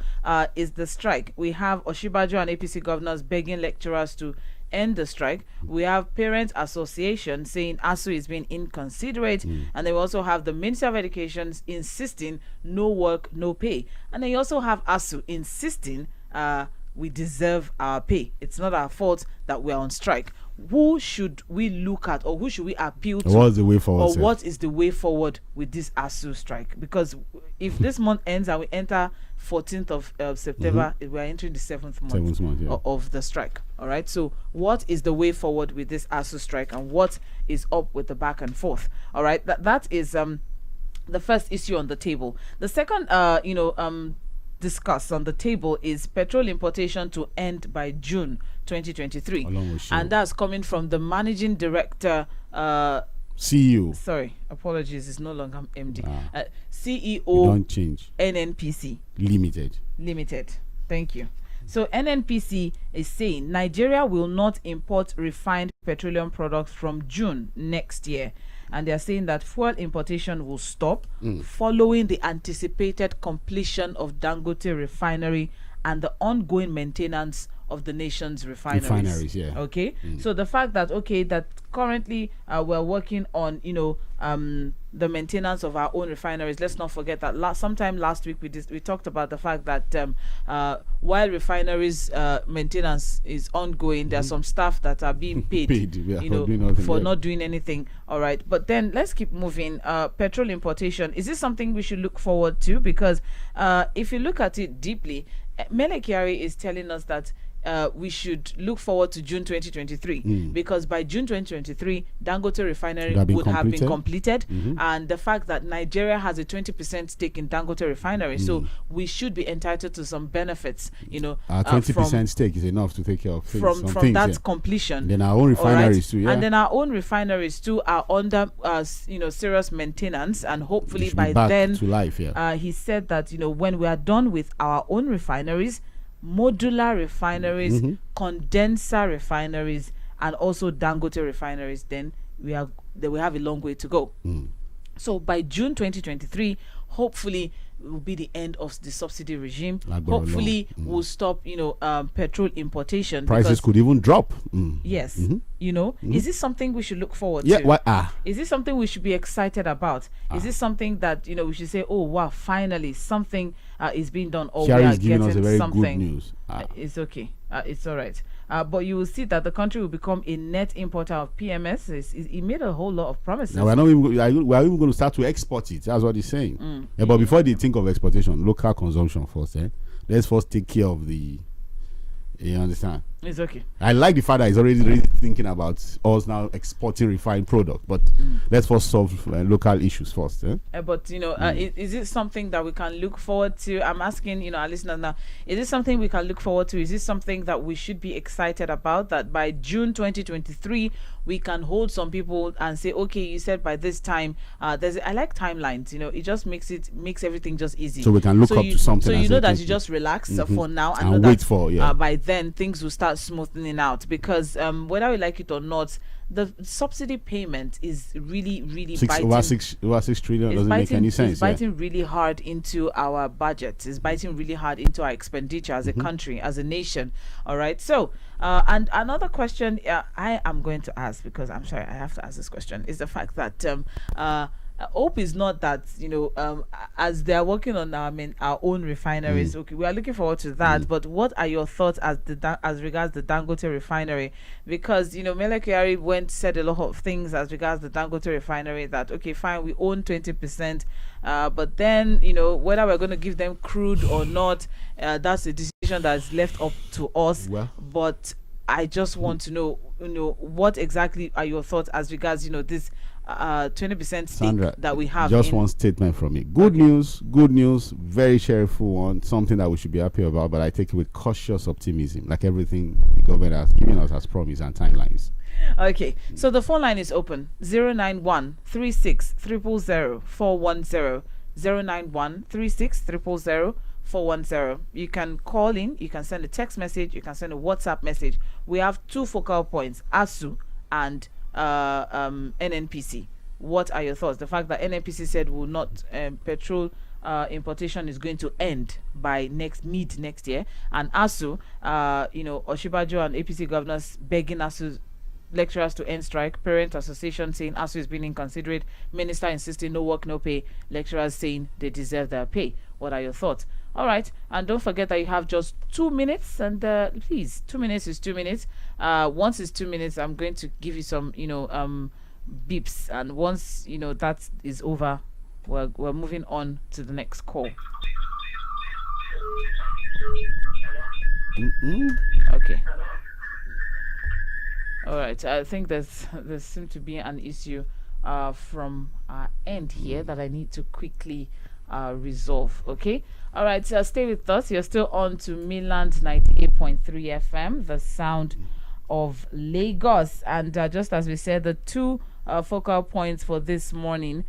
is the strike. We have Oshibajo and APC governors begging lecturers to end the strike. We have Parents Association saying ASU is being inconsiderate, and then we also have the Ministry of Education insisting no work, no pay, and then you also have ASU insisting we deserve our pay. It's not our fault that we are on strike. Who should we look at, or who should we appeal to? What's the way forward? Or what is the way forward with this ASU strike? Because if this month ends and we enter 14th of September, we are entering the 7th month, of the strike. All right. So what is the way forward with this ASU strike, and what is up with the back and forth? All right. That is the first issue on the table. The second, discussed on the table is petrol importation to end by June 2023, and that's coming from the managing director, CEO. Sorry, apologies, it's no longer MD. CEO. Don't change. NNPC Limited. Thank you. So NNPC is saying Nigeria will not import refined petroleum products from June next year. And they are saying that fuel importation will stop following the anticipated completion of Dangote refinery and the ongoing maintenance of the nation's refineries. Okay, so the fact that that currently we're working on the maintenance of our own refineries. Let's not forget that sometime last week we talked about the fact that while refineries maintenance is ongoing, there are some staff that are being paid, for not doing anything. All right, but then let's keep moving. Petrol importation, is this something we should look forward to? Because if you look at it deeply, Mele Kyari is telling us that we should look forward to June 2023, because by June 2023, Dangote refinery would have been completed, and the fact that Nigeria has a 20% stake in Dangote refinery, so we should be entitled to some benefits. 20% stake is enough to take care of things, from that completion. Then our own refineries too, and then our own refineries too are under serious maintenance, and hopefully by then to life. He said that when we are done with our own refineries, modular refineries, condenser refineries, and also Dangote refineries, then we have a long way to go. So by June 2023, hopefully will be the end of the subsidy regime. Hopefully we'll stop petrol importation. Prices could even drop. Yes. Is this something we should look forward to? Is this something we should be excited about? Is this something that we should say, oh wow, finally something is being done, or we are giving us a very something good news. It's okay. It's all right. But you will see that the country will become a net importer of PMS. He made a whole lot of promises. Now, we are even going to start to export it. That's what he's saying. But before they think of exportation, local consumption first. Let's first take care of the. You understand? It's okay. I like the fact that he's already thinking about us now exporting refined product, but let's first solve local issues first. But is it something that we can look forward to? I'm asking our listeners now. Is this something we can look forward to? Is this something that we should be excited about? That by June 2023 we can hold some people and say, okay, you said by this time. I like timelines. It just makes everything just easy. So we can look up to something. So you know that you just relax for now and wait for by then things will start smoothing out, because whether we like it or not, the subsidy payment is really biting. Over 6 trillion doesn't make any sense. It's biting really hard into our budget. It's biting really hard into our expenditure as a country, as a nation. All right. So, and another question I am going to ask, because I'm sorry I have to ask this question, is the fact that hope is not that as they are working on our own refineries. Okay, we are looking forward to that. But what are your thoughts as regards the Dangote refinery? Because Mele Kyari said a lot of things as regards the Dangote refinery, that okay, fine, we own 20%, but then whether we're going to give them crude or not, that's a decision that's left up to us. But I just want to know what exactly are your thoughts as regards this 20% stake that we have. Just one statement from me. Good news, very cheerful one, something that we should be happy about, but I take it with cautious optimism, like everything the government has given us as promise and timelines. Okay, so the phone line is open 091 36 000 410 091 36 000 410. You can call in, you can send a text message, you can send a WhatsApp message. We have two focal points, ASU and NNPC. What are your thoughts? The fact that NNPC said will not petrol importation is going to end by mid next year, and ASU, Oshibajo and APC governors begging ASU lecturers to end strike, parent association saying ASU is being inconsiderate, minister insisting no work no pay, lecturers saying they deserve their pay. What are your thoughts? All right, and don't forget that you have just 2 minutes, and please, 2 minutes is 2 minutes. Once it's 2 minutes, I'm going to give you some beeps, and once that is over, we're moving on to the next call. Okay. All right, I think there seems to be an issue from our end here that I need to quickly resolve. Okay, all right, so stay with us. You're still on to Midland 98.3 FM, the sound of Lagos. And just as we said, the two focal points for this morning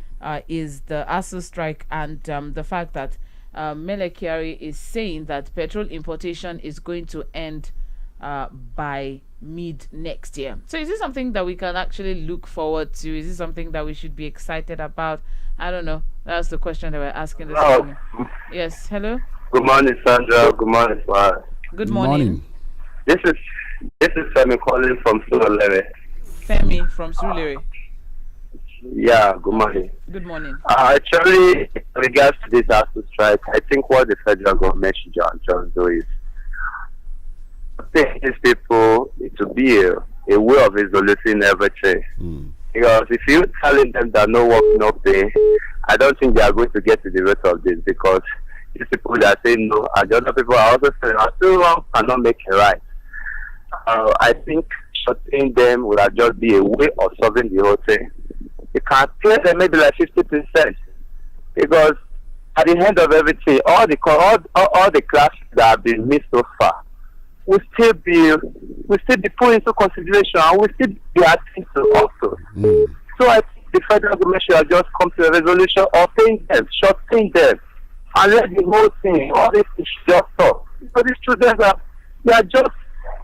is the ASU strike and the fact that Mele Kyari is saying that petrol importation is going to end by mid next year. So is this something that we can actually look forward to? Is this something that we should be excited about? I don't know. That's the question that we're asking this morning. Yes, hello? Good morning, Sandra. Good morning, Farah. Good morning. This is Femi calling from Surulere. Femi from Surulere. Yeah, good morning. Good morning. Actually, in regards to this ASU strike, I think what the federal government should just do is these people to be a way of resoluting everything. Because if you're telling them that no work, no pay, I don't think they are going to get to the root of this, because these people that say no, and the other people are also saying, too wrong cannot make it right. I think shutting them would just be a way of solving the whole thing. You can pay them maybe like 50%, because at the end of everything, all the classes that have been missed so far will still be put into consideration, and will still be acting to also. So I think the federal government should just come to a resolution of paying them, shorting them, and let the whole thing, all this should just stop. So these children they are just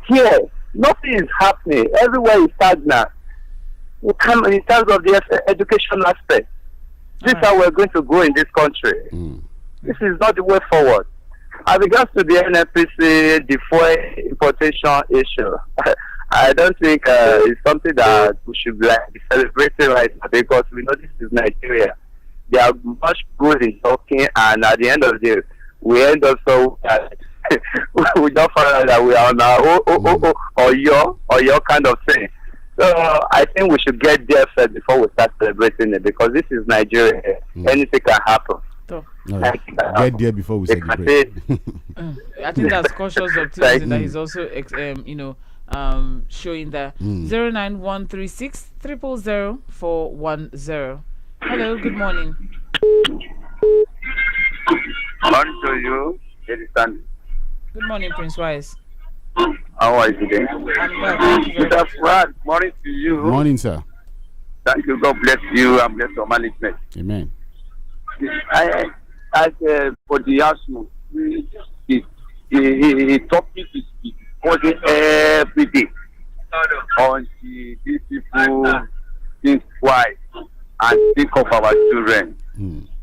here. Nothing is happening. Everywhere is stagnant. We come in terms of the education aspect. This is how we're going to grow in this country. This is not the way forward. As regards to the NNPC, the fuel importation issue, I don't think it's something that we should be celebrating right now, because we know this is Nigeria. They are much good in talking, and at the end of the day, we end up so we don't find out that we are on our your kind of thing. So I think we should get there first before we start celebrating it, because this is Nigeria. Anything can happen. Get there before we celebrate. I think that's cautious optimism that he's also showing there. 09136 000 410. Hello, good morning. Morning to you, Lady Sandy. Good morning, Prince Wise. How are you today? I'm well, thank you very much. Morning to you. Morning, sir. Thank you. God bless you and bless your management. Amen. For the ASU, the topic is recorded every day until these people think twice and think of our children.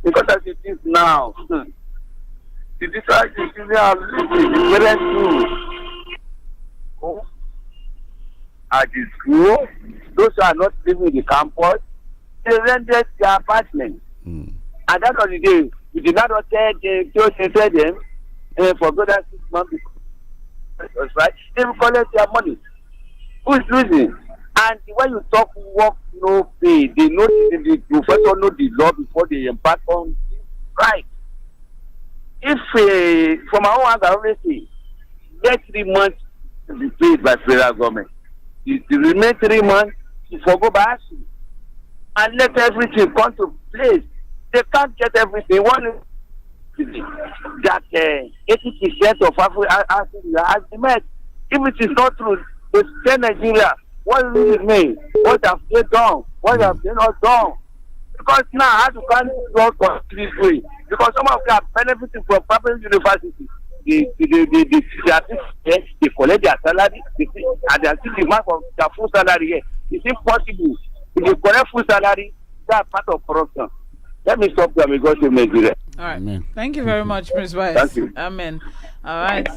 Because as it is now, the distractions are very good. At the school, those who are not living in the campus, they rented their apartments. And that was the day. We did not tell them for good and 6 months because right. They will collect their money. Who is losing? And when you talk work no pay, they know the professor know the law before they embark on this. Right. If from our own I always say, get 3 months to be paid by federal government. The remaining 3 months to forgo by ASU. And let everything come to place. They can't get everything. One is that 80% of Africa has been met. If it is not true, they tell Nigeria what really mean, what have they done, what have they not done. Because now how to can go this way? Because some of them are benefiting from private university. They collect their salary, and they are still demand for their full salary here. It's impossible. If they collect full salary, that's part of corruption. Let me stop there. We go to Nigeria. All right. Amen. Thank you very much, Prince Wise. Thank you. Amen. All right.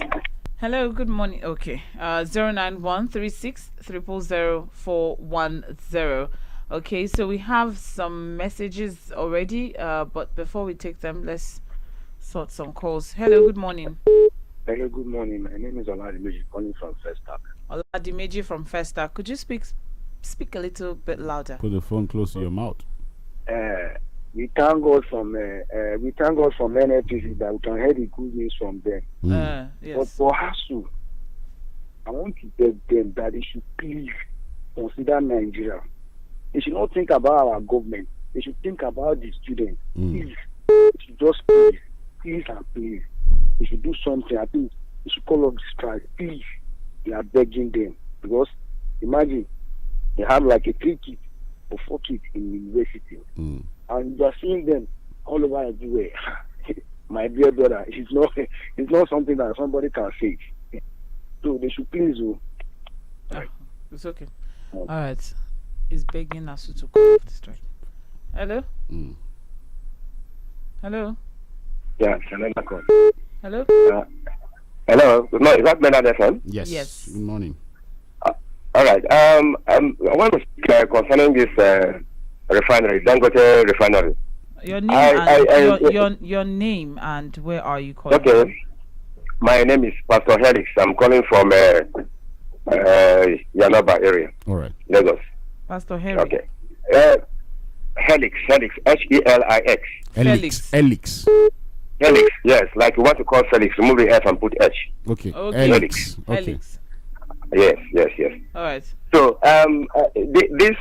Hello, good morning. Okay. 09136000410. Okay, so we have some messages already, but before we take them, let's sort some calls. Hello, good morning. Hello, good morning. My name is Oladimeji, calling from Festac. Oladimeji from Festac. Could you speak a little bit louder? Put the phone close to your mouth. We thank God from NFPC that we can hear the good news from them. Yes. But for HASU, I want to beg them that they should please consider Nigeria. They should not think about our government. They should think about the students. Please. They should just please and please. They should do something. I think they should call up the strike. Please. They are begging them. Because imagine they have like a 3 kids or 4 kids in university. And you are seeing them all over everywhere. My dear brother, it's not something that somebody can say. So they should please do. It's okay. All right. He's begging us to call off the strike. Hello? Hello? Yeah, another call. Hello? Hello. Good morning. Is that Ben Anderson? Yes. Good morning. All right. I want to speak concerning this refinery, Dangote refinery. Your name your name and where are you calling? Okay. My name is Pastor Helix. I'm calling from Yanoba area. All right. Lagos. Pastor Helix. Okay. Helix, Helix, Helix. Helix, yes. Like you want to call Felix, remove the F and put H. Okay. Helix. Okay. Helix. Yes. All right. So this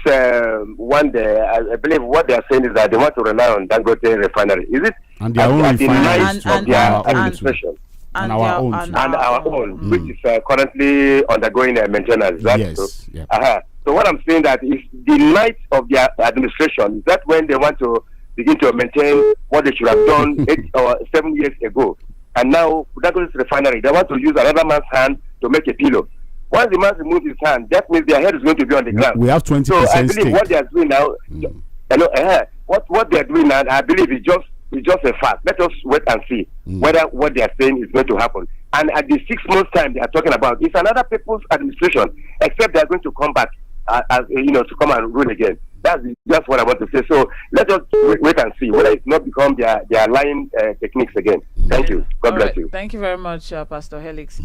one day, I believe what they are saying is that they want to rely on Dangote refinery. Is it? And their own refinery of their administration. And our own, which is currently undergoing maintenance. Yes. Yeah. So what I'm saying that is the night of their administration, is that when they want to begin to maintain what they should have done 8 or 7 years ago. And now Dangote refinery, they want to use another man's hand to make a pillow. Once the man removes his hand, that means their head is going to be on the ground. We have 20%. So I believe what they are doing now, what they are doing now, I believe is just a fact. Let us wait and see whether what they are saying is going to happen. And at the 6 months time they are talking about, it's another people's administration, except they are going to come back, to come and rule again. That's just what I want to say. So let us wait and see whether it's not become their lying techniques again. Thank you. God bless you. Thank you very much, Pastor Helix.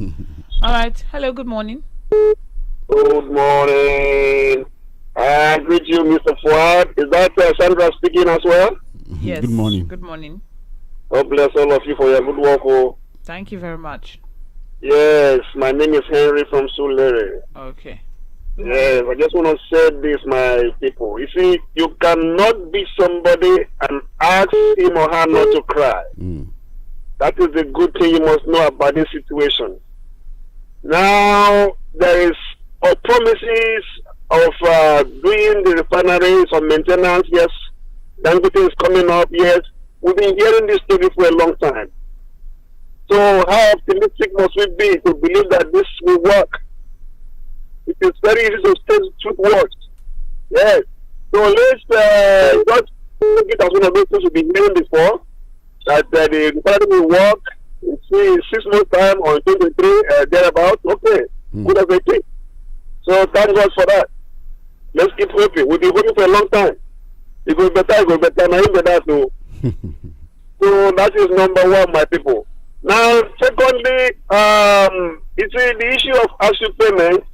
All right. Hello. Good morning. Good morning. I greet you, Mr. Fuad. Is that Sandra speaking as well? Yes. Good morning. Good morning. God bless all of you for your good work. Thank you very much. Yes, my name is Henry from Sulere. Okay. Yes, I just want to say this, my people. You see, you cannot be somebody and ask him or her not to cry. That is the good thing you must know about this situation. Now, there is promises of doing the refineries or maintenance. Yes, Dangote is coming up. Yes, we've been hearing this story for a long time. So how optimistic must we be to believe that this will work? It is very easy to say truth words. Yes. So let's just take it as one of those things we've been hearing before, that the refinery will work in 6 months' time or 23, thereabout. Okay. Good as they think. So thank God for that. Let's keep hoping. We've been hoping for a long time. It goes better. Now you better too. So that is number one, my people. Now, secondly, you see, the issue of ASU payment,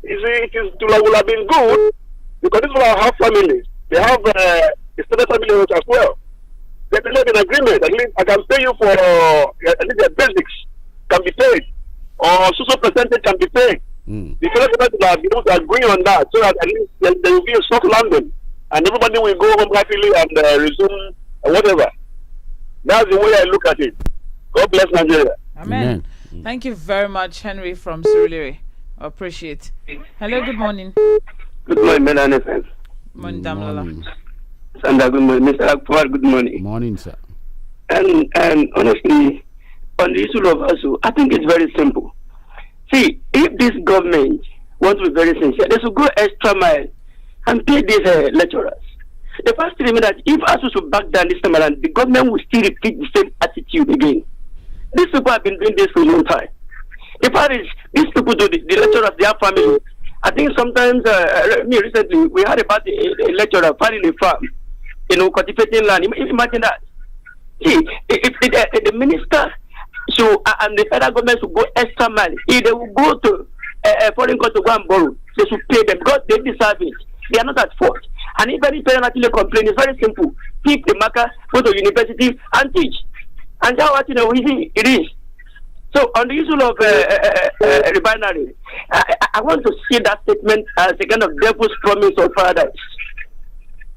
you see, it would have been good because these will have families. They have extended family as well. They can have an agreement. At least I can pay you for at least the basics can be paid, or social percentage can be paid. The federal government will be able to agree on that, so that at least there will be a soft landing, and everybody will go home happily and resume whatever. That's the way I look at it. God bless Nigeria. Amen. Thank you very much, Henry from Surulere. Appreciate. Hello, good morning. Good morning, Melanie. Morning, Damlola. Sandra, good morning. Mr. Akbar, good morning. Morning, sir. And honestly, on the issue of ASU, I think it's very simple. See, if this government wants to be very sincere, they should go extra mile and pay these lecturers. The first thing is that if ASU should back down this time around, the government will still repeat the same attitude again. These people have been doing this for a long time. The fact is, these people do the lecturers, their family. I think sometimes, recently, we heard about a lecturer finding a farm, cultivating land. Imagine that. See, if the minister and the federal government should go extra mile, if they will go to a foreign country to go and borrow, they should pay them because they deserve it. They are not at fault. And if any parent actually complain, it's very simple. Pick the marker, go to university and teach. And that's what it is. So on the issue of refinery, I want to see that statement as a kind of devil's promise of paradise.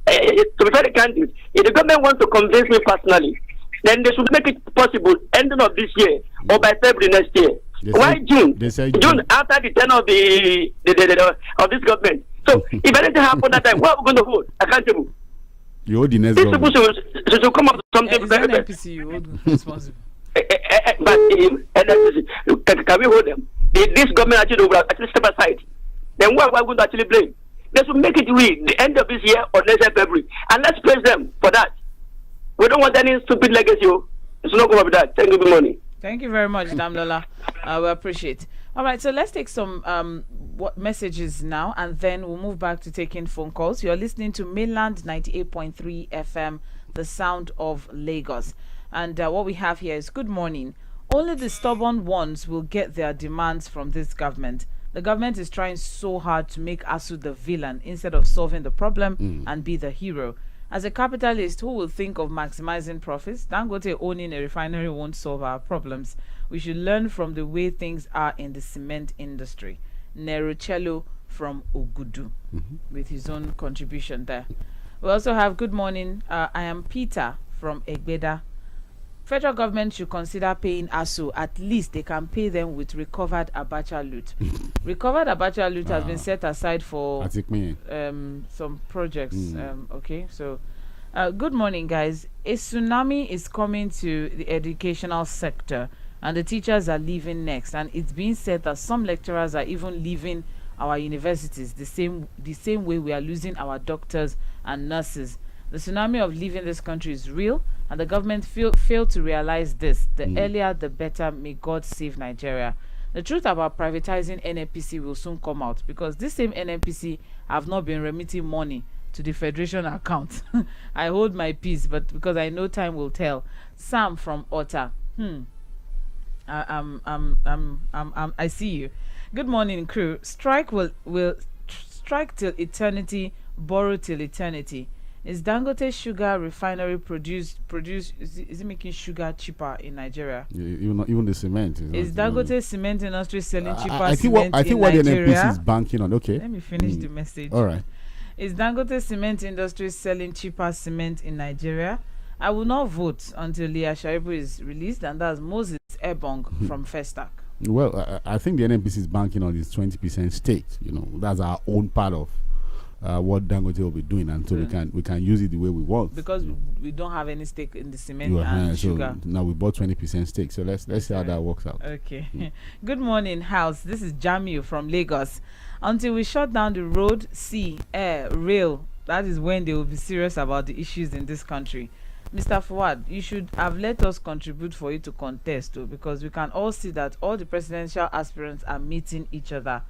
To be very candid, if the government wants to convince me personally, then they should make it possible ending of this year or by February next year. Why June? June after the turn of of this government. So if anything happens that time, what are we going to hold accountable? You hold the next These government. people should come up with something very better. NPC, you hold responsible. But NPC, can we hold them? This government actually will actually step aside. Then what are we going to actually blame? They should make it the end of this year or next year February, and let's praise them for that. We don't want any stupid legacy. It's not going to be that. Thank you, good morning. Thank you very much, Damlola. We appreciate. All right, so let's take some messages now, and then we'll move back to taking phone calls. You're listening to Mainland 98.3 FM, the sound of Lagos. And what we have here is good morning. Only the stubborn ones will get their demands from this government. The government is trying so hard to make ASU the villain instead of solving the problem and be the hero. As a capitalist who will think of maximizing profits, Dangote owning a refinery won't solve our problems. We should learn from the way things are in the cement industry. Nerocello from Ogudu with his own contribution there. We also have good morning. I am Peter from Egbeda. Federal government should consider paying ASU. At least they can pay them with recovered Abacha loot. Recovered Abacha loot has been set aside for some projects. Okay, so good morning, guys. A tsunami is coming to the educational sector, and the teachers are leaving next. And it's being said that some lecturers are even leaving our universities the same way we are losing our doctors and nurses. The tsunami of leaving this country is real, and the government failed to realize this. The earlier, the better. May God save Nigeria. The truth about privatizing NNPC will soon come out, because this same NNPC have not been remitting money to the Federation account. I hold my peace, but because I know time will tell. Sam from Otta. I see you. Good morning, crew. Strike will strike till eternity, borrow till eternity. Is Dangote sugar refinery is it making sugar cheaper in Nigeria? Even the cement. Is Dangote cement industry selling cheaper I think cement what in the Nigeria? NNPC is banking on. Okay. Let me finish the message. All right. Is Dangote cement industry selling cheaper cement in Nigeria? I will not vote until Leah Sharibu is released, and that's Moses Ebong from Festac. Well, I think the NNPC is banking on this 20% stake. That's our own part of what Dangote will be doing, and so we can use it the way we want. Because we don't have any stake in the cement and sugar. So now we bought 20% stake. So let's see how that works out. Okay. Good morning, house. This is Jamiu from Lagos. Until we shut down the road, sea, air, rail, that is when they will be serious about the issues in this country. Mr. Fuad, you should have let us contribute for you to contest too, because we can all see that all the presidential aspirants are meeting each other.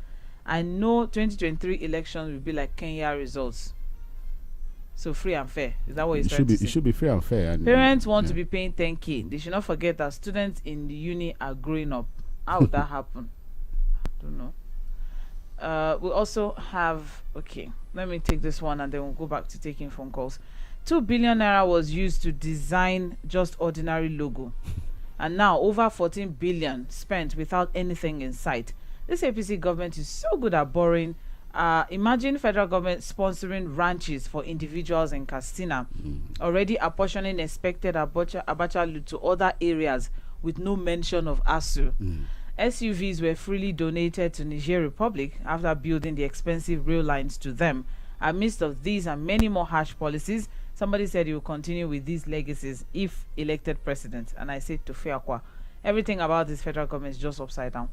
I know 2023 elections will be like Kenya results. So free and fair. Is that what you're trying to say? It should be free and fair. And parents want to be paying 10K. They should not forget that students in the uni are growing up. How would that happen? I don't know. We also have, okay, let me take this one and then we'll go back to taking phone calls. 2 billion naira was used to design just ordinary logo. And now over 14 billion spent without anything in sight. This APC government is so good at borrowing. Imagine federal government sponsoring ranches for individuals in Castina, already apportioning expected Abacha loot to other areas with no mention of ASU. SUVs were freely donated to Niger Republic after building the expensive rail lines to them. Amidst of these and many more harsh policies, somebody said he will continue with these legacies if elected president. And I said to Fiakwa, everything about this federal government is just upside down.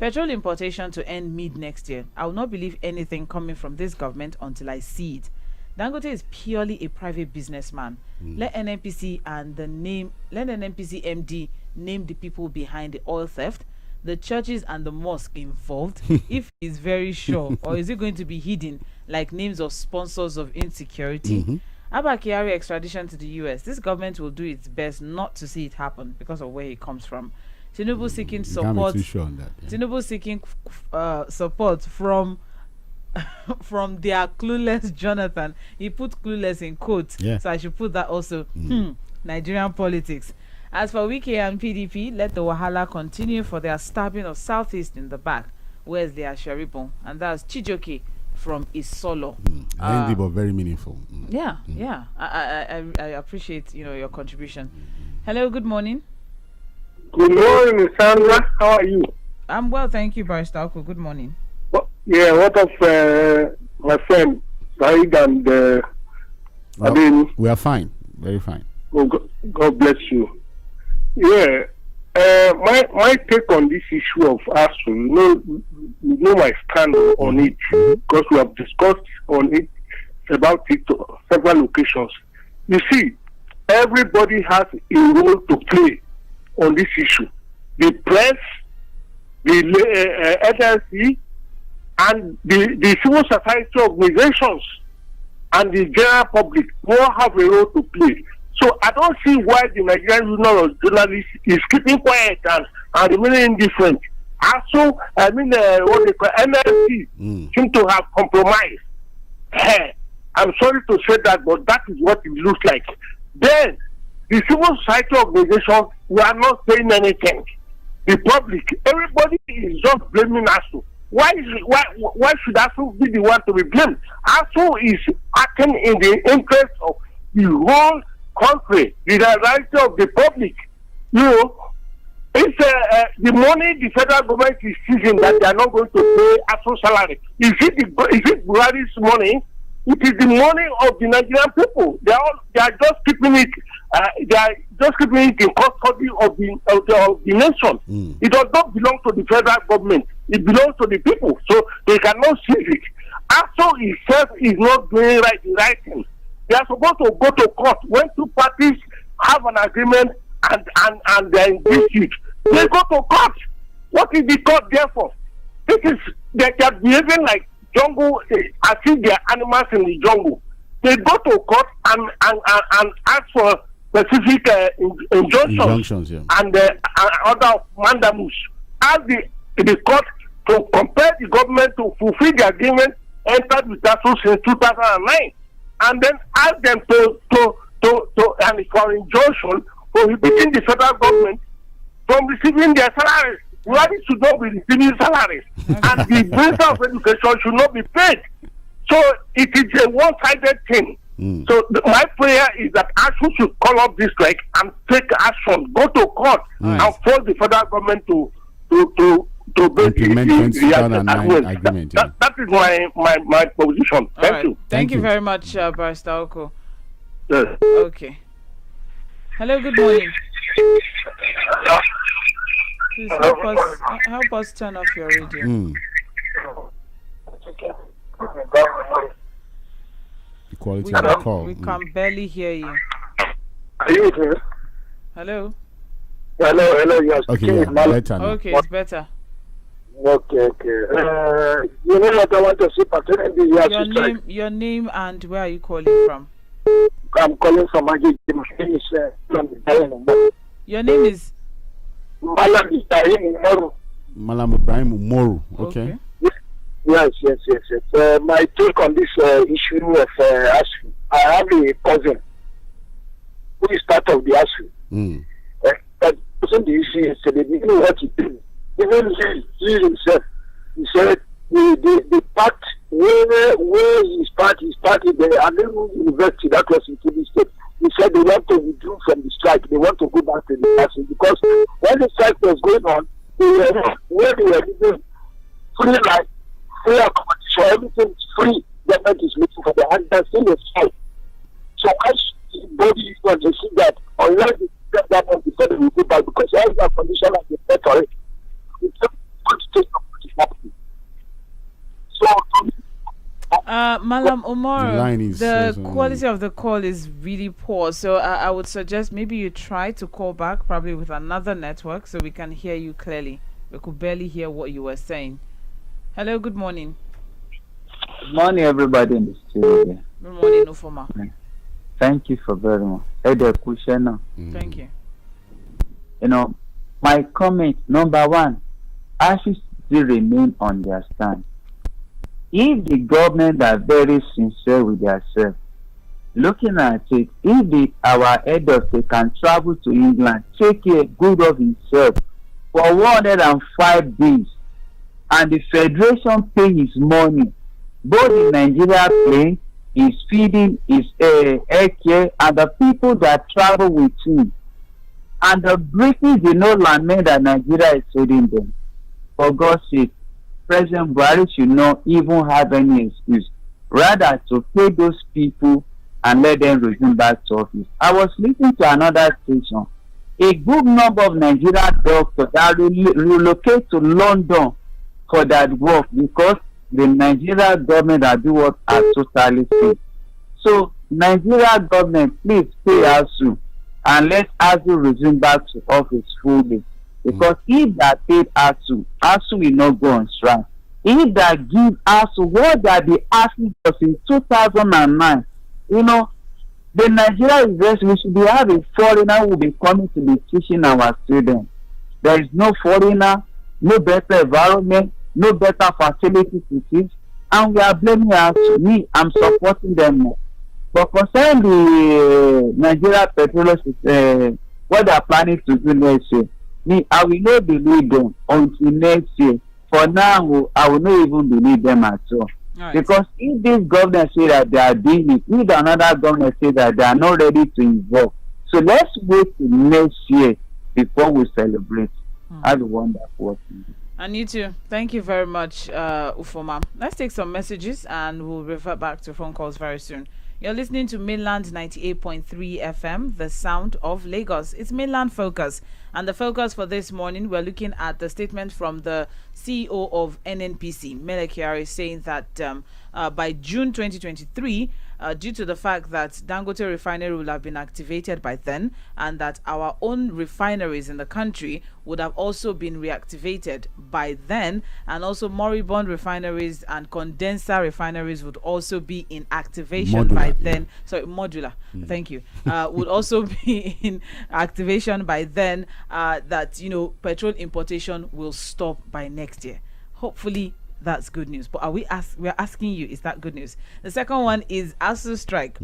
Petrol importation to end mid next year. I will not believe anything coming from this government until I see it. Dangote is purely a private businessman. Let NNPC MD name the people behind the oil theft, the churches and the mosque involved, if he's very sure, or is it going to be hidden like names of sponsors of insecurity? Abba Kyari extradition to the US. This government will do its best not to see it happen because of where he comes from. Tinubu seeking support. Tinubu seeking support from their clueless Jonathan. He put clueless in quotes, so I should put that also. Nigerian politics. As for Wike and PDP, let the wahala continue for their stabbing of Southeast in the back. Where's their Sharipon? And that's Chijoke from Isolo. Lengthy but very meaningful. Yeah. I appreciate your contribution. Hello, good morning. Good morning, Sandra. How are you? I'm well, thank you, Barrister Oko. Good morning. What of my friend Said and we are fine, very fine. Oh, God bless you. Yeah, my take on this issue of ASU, you know my stand on it, because we have discussed about it on several occasions. You see, everybody has a role to play on this issue. The press, the agency, and the civil society organizations, and the general public all have a role to play. So I don't see why the Nigerian Union of Journalists is keeping quiet and remaining indifferent. Also, what they call NLC seem to have compromised. I'm sorry to say that, but that is what it looks like. Then, the civil society organizations were not saying anything. The public, everybody is just blaming ASU. Why should ASU be the one to be blamed? ASU is acting in the interest of the whole country, the reality of the public. It's the money the federal government is seizing that they are not going to pay ASU salary. Is it Buhari's money? It is the money of the Nigerian people. They are just keeping it. They are just keeping it in custody of the nation. It does not belong to the federal government. It belongs to the people, so they cannot seize it. ASU itself is not doing the right thing. They are supposed to go to court when two parties have an agreement and they are in dispute. They go to court. What is the court there for? They are behaving like jungle, as if they are animals in the jungle. They go to court and ask for specific injunctions and other mandamus. Ask the court to compel the government to fulfill the agreement entered with ASU since 2009, and then ask them to and for injunction prohibiting the federal government from receiving their salaries. Buhari should not be receiving salaries, and the Minister of Education should not be paid. So it is a one-sided thing. So my prayer is that ASU should call up this strike and take action, go to court, and force the federal government to implement the 2009 agreement. That is my position. Thank you. Thank you very much, Barrister Oko. Yes. Okay. Hello, good morning. Please help us turn off your radio. The quality of the call. We can barely hear you. Are you here? Hello. Hello. Yes. Okay, better. Okay, it's better. Okay. You know what I want to say? Your name and where are you calling from? I'm calling from Magic. Your name is Malam Ibrahim Umoru. Malam Ibrahim Umoru. Okay. Yes. My take on this issue of ASU. I have a cousin who is part of the ASU. But the issue yesterday, you know what he did? Even he himself, he said the part where his party, the Aleru University, that was in Kebbi State, he said they want to withdraw from the strike. They want to go back to the ASU because when the strike was going on, we where they were giving free life, free accommodation, everything is free. Government is making for them, and that's still a fight. So why should the body is not to see that unless they get that one before they will go back, because they have that condition like the better already. It's not going to take somebody. So Malam Omar, is the so quality of the call is really poor. So I would suggest maybe you try to call back, probably with another network, so we can hear you clearly. We could barely hear what you were saying. Hello, good morning. Good morning, everybody in the studio. Good morning, Ufoma. Thank you for very much. Thank you. You know, my comment, number one, I should still remain on their stand. If the government are very sincere with themselves, looking at it, if our head of state can travel to England, take care good of himself for 105 days, and the federation pay his money, both the Nigeria plane, his feeding, his air care, and the people that travel with him, and the British did not lament that Nigeria is feeding them. For God's sake, President Buhari should not even have any excuse, rather to pay those people and let them resume back to office. I was listening to another station. A good number of Nigerian doctors that relocate to London for that work because the Nigerian government are do what are totally free. So Nigeria government, please pay ASU and let ASU resume back to office fully. Because if that paid ASU will not go on strike. If that give ASU what they be asking us in 2009, you know, the Nigeria is we should be having foreigner who will be coming to be teaching our students. There is no foreigner, no better environment, no better facility to teach, and we are blaming ASU. Me, I'm supporting them more. But concerning the Nigeria Petroleum, what they are planning to do next year, me, I will not believe them until next year. For now, I will not even believe them at all. Right. Because if this government say that they are doing it, if another government say that they are not ready to involve, so let's wait till next year before we celebrate. Have a wonderful day. And you too. Thank you very much, Ufoma. Let's take some messages and we'll revert back to phone calls very soon. You're listening to Mainland 98.3 FM, the sound of Lagos. It's Mainland Focus. And the focus for this morning, we're looking at the statement from the CEO of NNPC, Mele Kyari, saying that by June 2023, due to the fact that Dangote refinery will have been activated by then, and that our own refineries in the country would have also been reactivated by then, and also moribund refineries and condenser refineries would also be in activation by then. Sorry, modular. Thank you. Would also be in activation by then. That, you know, petrol importation will stop by next year. Hopefully that's good news. But we're asking you, is that good news? The second one is ASU strike.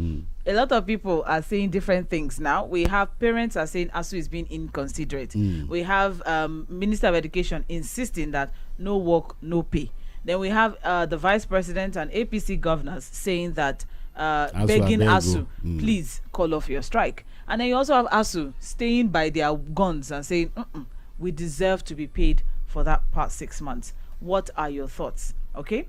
A lot of people are saying different things now. We have parents are saying ASU is being inconsiderate. We have Minister of Education insisting that no work, no pay. Then we have the Vice President and APC governors saying that begging ASU, please call off your strike. And then you also have ASU staying by their guns and saying, we deserve to be paid for that past 6 months. What are your thoughts? Okay,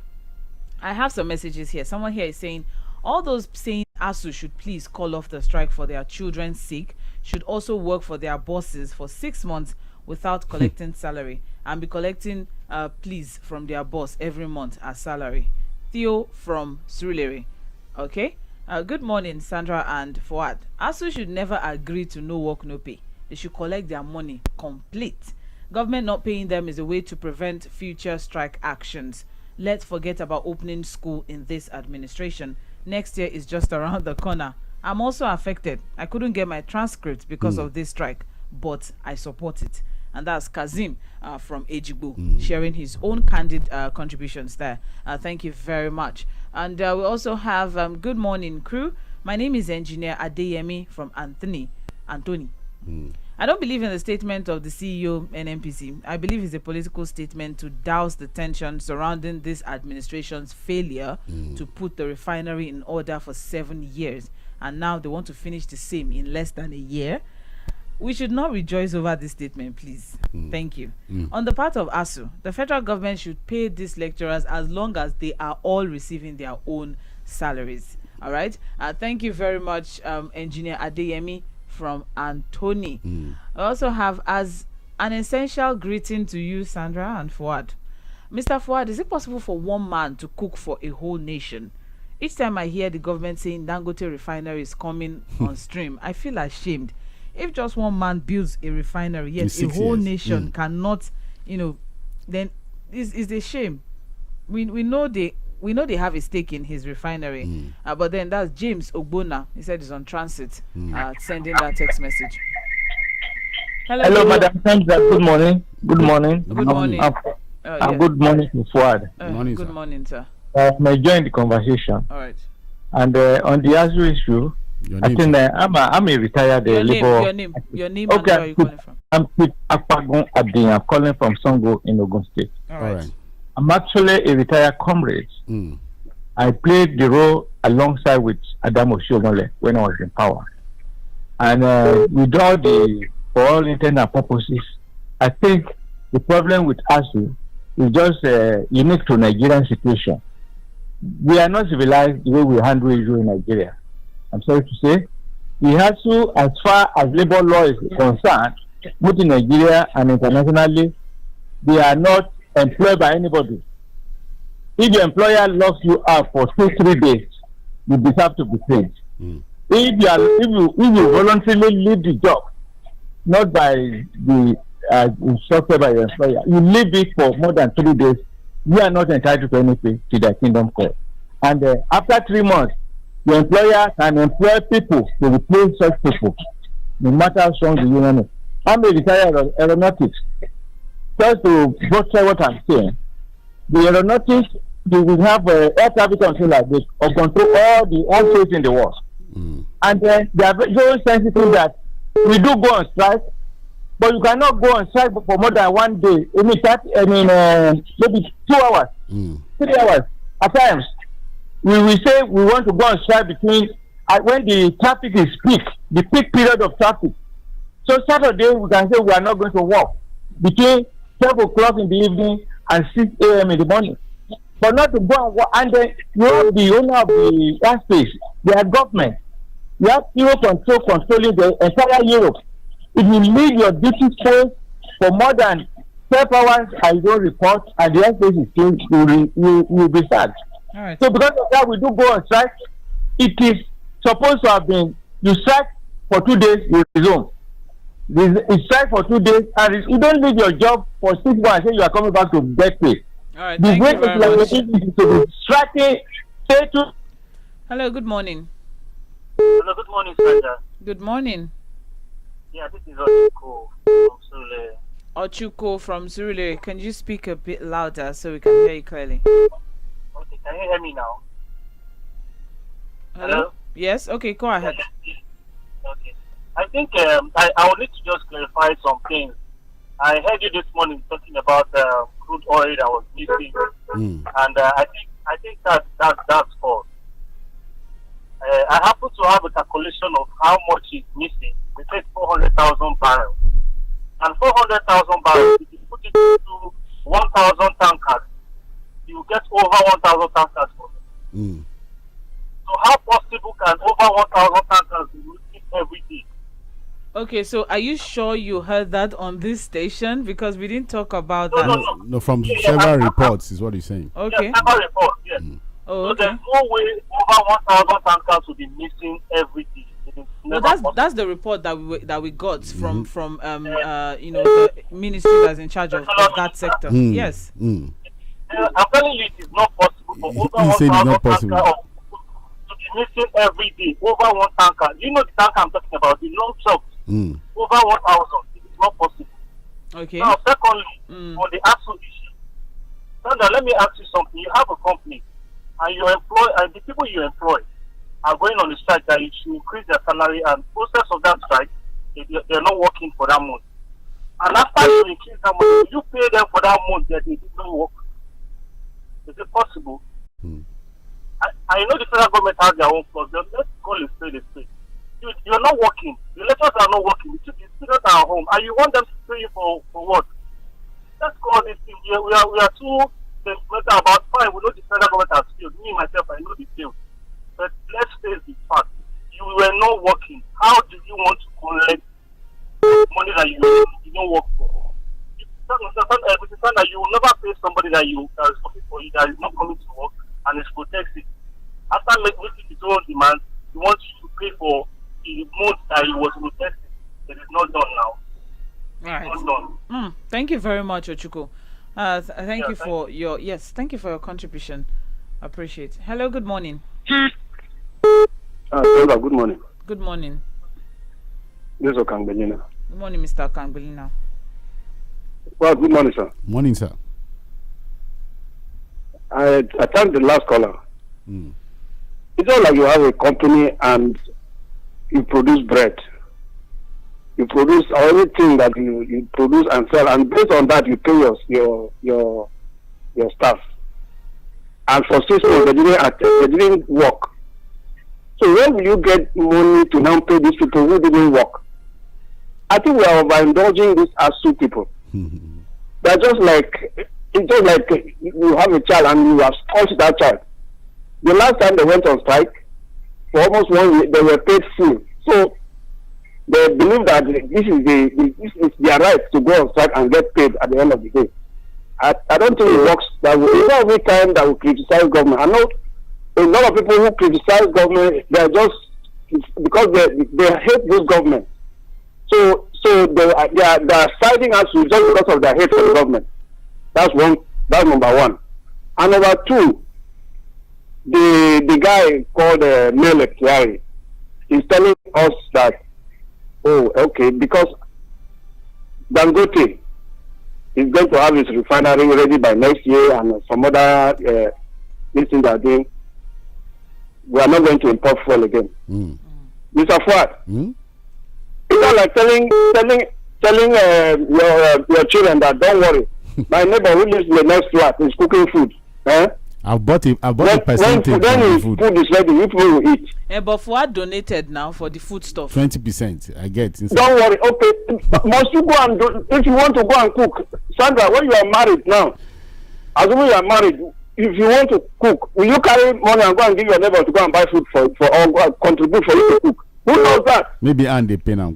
I have some messages here. Someone here is saying all those saying ASU should please call off the strike for their children's sake should also work for their bosses for 6 months without collecting salary and be collecting please from their boss every month as salary. Theo from Surulere. Okay. Good morning, Sandra and Fuad. ASU should never agree to no work, no pay. They should collect their money complete. Government not paying them is a way to prevent future strike actions. Let's forget about opening school in this administration. Next year is just around the corner. I'm also affected. I couldn't get my transcript because of this strike, but I support it. And that's Kazim from Ejigbo sharing his own candid contributions there. Thank you very much. And we also have good morning, crew. My name is Engineer Adeyemi from Anthony. I don't believe in the statement of the CEO NNPC. I believe it's a political statement to douse the tension surrounding this administration's failure to put the refinery in order for 7 years. And now they want to finish the same in less than a year. We should not rejoice over this statement, please. Thank you. On the part of ASU, the federal government should pay these lecturers as long as they are all receiving their own salaries. All right. Thank you very much, Engineer Adeyemi from Anthony. I also have as an essential greeting to you, Sandra and Fuad. Mr. Fuad, is it possible for one man to cook for a whole nation? Each time I hear the government saying Dangote refinery is coming on stream, I feel ashamed. If just one man builds a refinery, yet a whole nation cannot, then it's a shame. We know they have a stake in his refinery, but then that's James Ogbona. He said he's on transit, sending that text message. Hello, Madam Sandra. Good morning. Good morning. Good morning. Good morning to Fuad. Good morning, sir. I'm enjoying the conversation. All right. And on the ASU issue, I think I'm a retired labor. Your name and where are you calling from? I'm Akpagun Abdi. I'm calling from Songo in Ogun State. All right. I'm actually a retired comrade. I played the role alongside with Adam Oshiomhole when I was in power. And for all intents and purposes, I think the problem with ASU is just unique to Nigerian situation. We are not civilized the way we handle issue in Nigeria. I'm sorry to say. The ASU, as far as labor law is concerned, both in Nigeria and internationally, they are not employed by anybody. If your employer locks you up for 2-3 days, you deserve to be paid. If you voluntarily leave the job, not by the instructed by your employer, you leave it for more than 3 days, you are not entitled to any pay to the kingdom court. And after 3 months, the employer can employ people to replace such people, no matter how strong the union is. I'm a retired aeronautics. Just to butcher what I'm saying, the aeronautics, they will have air traffic control like this, or control all the airspace in the world. And they are very sensitive that we do go on strike, but you cannot go on strike for more than 1 day. Maybe 2 hours, 3 hours at times. We will say we want to go on strike between when the traffic is peak, the peak period of traffic. So Saturday we can say we are not going to work between 12 o'clock in the evening and 6 a.m. in the morning. But not to go and work, and then you have the owner of the airspace, their government. You have Eurocontrol controlling the entire Europe. If you leave your duty space for more than 12 hours and you don't report, and the airspace is still, you will be sad. Right. So because of that, we do go on strike. It is supposed to have been, you strike for 2 days, you resume. You strike for 2 days, and you don't leave your job for 6 months and say you are coming back to get paid. All right, the thank way you very much. Is to be striking, say to... Hello, good morning. Hello, good morning, Sandra. Good morning. Yeah, this is Ochuko from Surulere. Ochuko from Surulere. Can you speak a bit louder so we can hear you clearly? Okay, can you hear me now? Hello? Yes, okay, go ahead. Okay. I think I will need to just clarify some things. I heard you this morning talking about crude oil that was missing, and I think that's false. I happen to have a calculation of how much is missing. They said 400,000 barrels, and 400,000 barrels. If you put it into 1,000 tankers, you get over 1,000 tankers for it. So how possible can over 1,000 tankers be missing every day? Okay, so are you sure you heard that on this station? Because we didn't talk about that. No, from several reports is what he's saying. Okay. Yes, several reports, yes. Oh, so okay. there's no way over 1,000 tankers will be missing every day. No, that's the report that we got from the ministry that's in charge of that sector. Yes. I'm telling you, it is not possible for over 1,000 tankers to be missing every day. Over 1 tanker. You know the tanker I'm talking about, the long trucks. Over 1,000. It is not possible. Okay. Now, secondly, on the ASU issue, Sandra, let me ask you something. You have a company, and the people you employ are going on the strike that you should increase their salary, and process of that strike, they're not working for that month. And after you increase that month, you pay them for that month that they did not work. Is it possible? I know the federal government has their own flaws. Let's call it straight. You're not working. The lecturers are not working. You took this students are home, and you want them to pay you for what? Let's call this thing. We are too sentimental about fine. We know the federal government has failed. Me myself, I know the failed. But let's face the fact. You were not working. How do you want to collect money that you don't work for? You understand that you will never pay somebody that is working for you, that is not coming to work and is protected. After making his own demand, he wants you to pay for the month that he was protected. It is not done now. Right. Thank you very much, Ochuko. Thank you for your contribution. Appreciate it. Hello, good morning. Good morning. Good morning. This is Okangbelina. Good morning, Mr. Okangbelina. Well, good morning, sir. Morning, sir. I thank the last caller. It's not like you have a company and you produce bread. You produce everything that you produce and sell, and based on that you pay your staff. And for 6 months they didn't work. So where will you get money to now pay these people who didn't work? I think we are overindulging these ASU people. They're just like, it's just like you have a child and you have spoiled that child. The last time they went on strike, for almost 1 year, they were paid full. So they believe that this is their right to go on strike and get paid at the end of the day. I don't think it works that way. It's not every time that we criticize government. I know a lot of people who criticize government, they are just because they hate this government. So they are siding us just because of their hate for the government. That's number one. And number two, the guy called Melek Kyari is telling us that, because Dangote is going to have his refinery ready by next year and some other things they are doing, we are not going to import fuel again. Mr. Fuad, it's not like telling your children that don't worry. My neighbor who lives in the next flat is cooking food. I've bought a percentage of the food is ready, you people will eat. But Fuad donated now for the food stuff. 20%, I get. Inside. Don't worry. Okay, must you go and do? If you want to go and cook, Sandra, when you are married now, assuming you are married, if you want to cook, will you carry money and go and give your neighbor to go and buy food for or contribute for you to cook? Who knows that? Maybe and they pay now.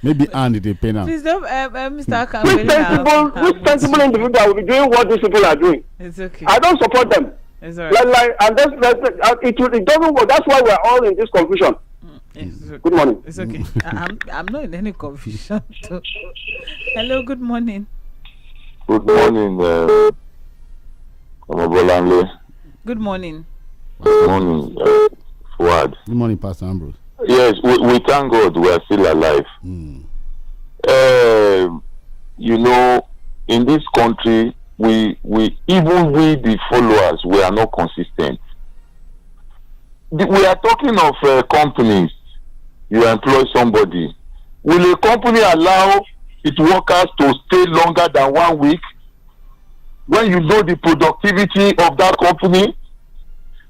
Maybe and they pay now. Please don't, Mr. Akambe. Which sensible individual will be doing what these people are doing? It's okay. I don't support them. It's all right. It doesn't work. That's why we are all in this confusion. Okay. Good morning. It's okay. I'm not in any confusion. Hello. Good morning. Good morning, Good morning. Good morning, Fuad. Good morning, Pastor Ambrose. Yes, we thank God we are still alive. You know, in this country, we the followers, we are not consistent. We are talking of companies. You employ somebody. Will a company allow its workers to stay longer than 1 week when you know the productivity of that company?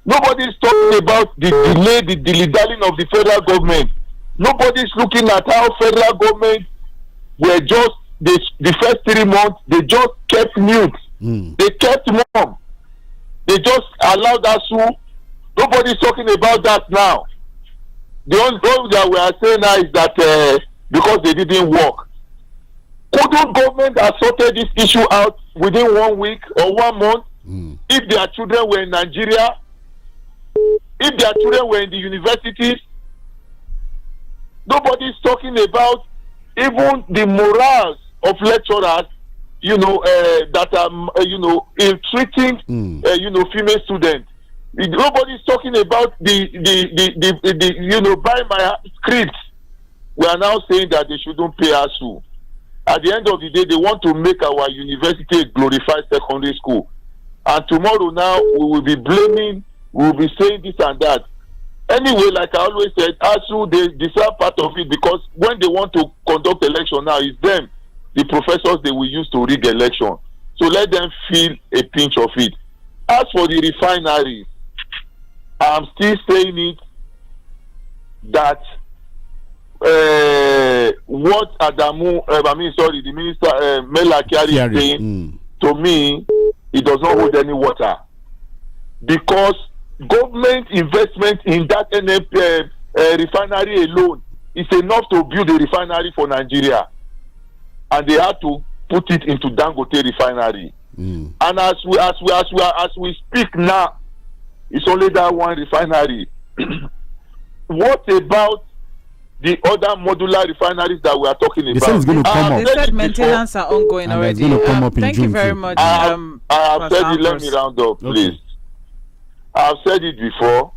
Nobody is talking about the delay, the dilly-dallying of the federal government. Nobody is looking at how federal government were just the first 3 months, they just kept mute. They kept mum. They just allowed us to. Nobody is talking about that now. The only thing that we are saying now is that because they didn't work. Couldn't government have sorted this issue out within 1 week or 1 month if their children were in Nigeria? If their children were in the universities? Nobody is talking about even the morals of lecturers, that are, ill-treating, female students. Nobody is talking about the buy my scripts. We are now saying that they shouldn't pay ASU. At the end of the day, they want to make our university a glorified secondary school. And tomorrow now, we will be blaming, we will be saying this and that. Anyway, like I always said, ASU, they deserve part of it because when they want to conduct election now, it's them, the professors they will use to rig election. So let them feel a pinch of it. As for the what Adamu, the minister Mela Kyari is saying, to me, it does not hold any water, because government investment in that refinery alone is enough to build a refinery for Nigeria, and they had to put it into Dangote refinery. And as we speak now, it's only that one refinery. What about the other modular refineries that we are talking about? They said it's going to come up. They said maintenance are ongoing already. Thank you very much. I have said it. Let me round up, please. I have said it before.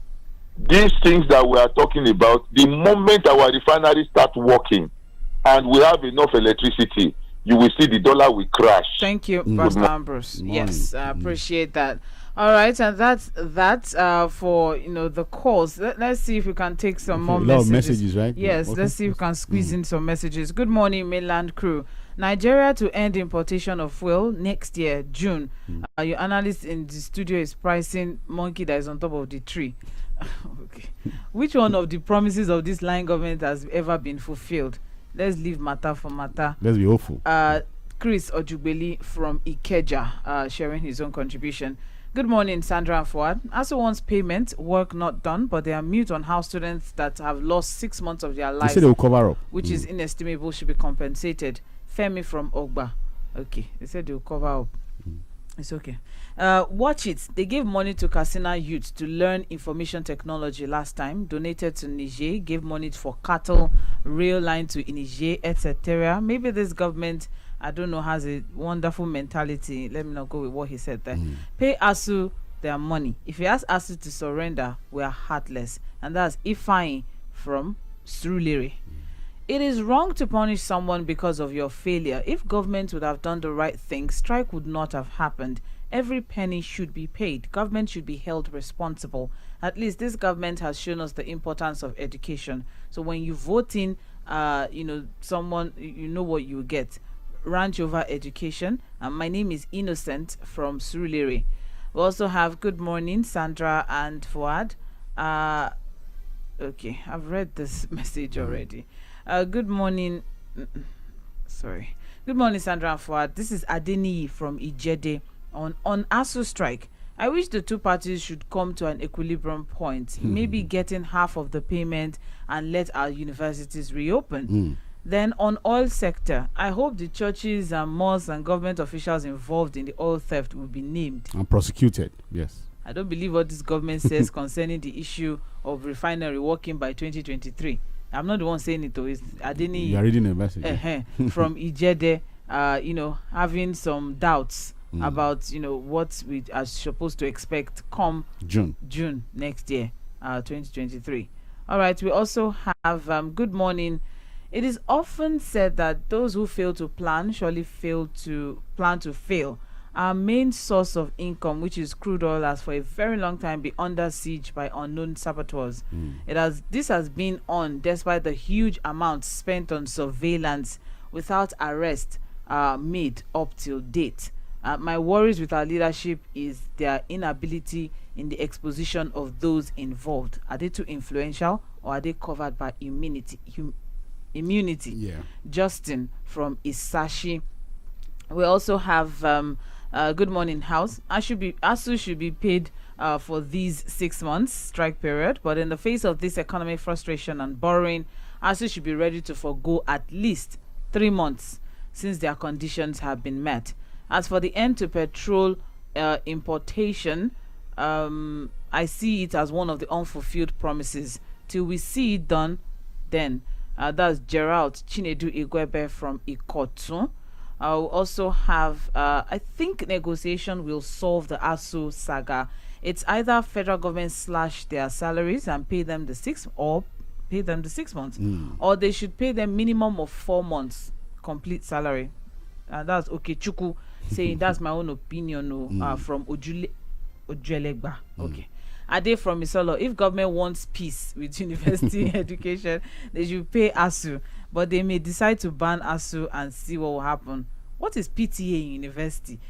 These things that we are talking about, the moment our refineries start working and we have enough electricity, you will see the dollar will crash. Thank you, Pastor Ambrose. Yes, I appreciate that. All right, and that's for the calls. Let's see if we can take some more messages. A lot of messages, right? Yes, let's see if we can squeeze in some messages. Good morning, mainland crew. Nigeria to end importation of fuel next year, June. Your analyst in the studio is pricing monkey that is on top of the tree. Okay. Which one of the promises of this line government has ever been fulfilled? Let's leave matter for matter. Let's be hopeful. Chris Ojubeli from Ikeja sharing his own contribution. Good morning, Sandra and Fuad. ASU wants payment, work not done, but they are mute on how students that have lost 6 months of their lives, they say they will cover up, which is inestimable, should be compensated. Femi from Ogba. Okay, they said they will cover up. It's okay. Watch it. They gave money to Katsina youth to learn information technology last time. Donated to Niger. Gave money for cattle, rail line to Niger, etc. Maybe this government, I don't know, has a wonderful mentality. Let me not go with what he said there. Pay ASU their money. If you ask ASU to surrender, we are heartless. And that's Ifeanyi from Surulere. It is wrong to punish someone because of your failure. If government would have done the right thing, strike would not have happened. Every penny should be paid. Government should be held responsible. At least this government has shown us the importance of education. So when you vote in, someone, you know what you get. Ranch over education. My name is Innocent from Surulere. We also have good morning, Sandra and Fuad. Okay, I've read this message already. Good morning. Sorry. Good morning, Sandra and Fuad. This is Adeni from Ijede on ASU strike. I wish the two parties should come to an equilibrium point, maybe getting half of the payment and let our universities reopen. Then on oil sector, I hope the churches and mosques and government officials involved in the oil theft will be named and prosecuted. Yes. I don't believe what this government says concerning the issue of refinery working by 2023. I'm not the one saying it though. It's Adeni. You are reading a message. From Ijede, having some doubts about what we are supposed to expect come June next year, 2023. All right. We also have good morning. It is often said that those who fail to plan surely fail to plan to fail. Our main source of income, which is crude oil, has for a very long time been under siege by unknown saboteurs. This has been on despite the huge amounts spent on surveillance without arrest made up till date. My worries with our leadership is their inability in the exposition of those involved. Are they too influential, or are they covered by immunity? Yeah. Justin from Isashi. We also have good morning, house. ASU should be paid for these 6 months strike period, but in the face of this economic frustration and borrowing, ASU should be ready to forgo at least 3 months since their conditions have been met. As for the end to petrol importation, I see it as one of the unfulfilled promises. Till we see it done, then that's Gerald Chinedu Igwebe from Ikotu. I'll also have, I think negotiation will solve the ASU saga. It's either federal government slash their salaries and pay them the 6 months, or they should pay them minimum of 4 months complete salary. That's Okechukwu saying that's my own opinion from Ojuelegba. Okay. Ade from Isolo, if government wants peace with university education, they should pay ASU, but they may decide to ban ASU and see what will happen. What is PTA in university?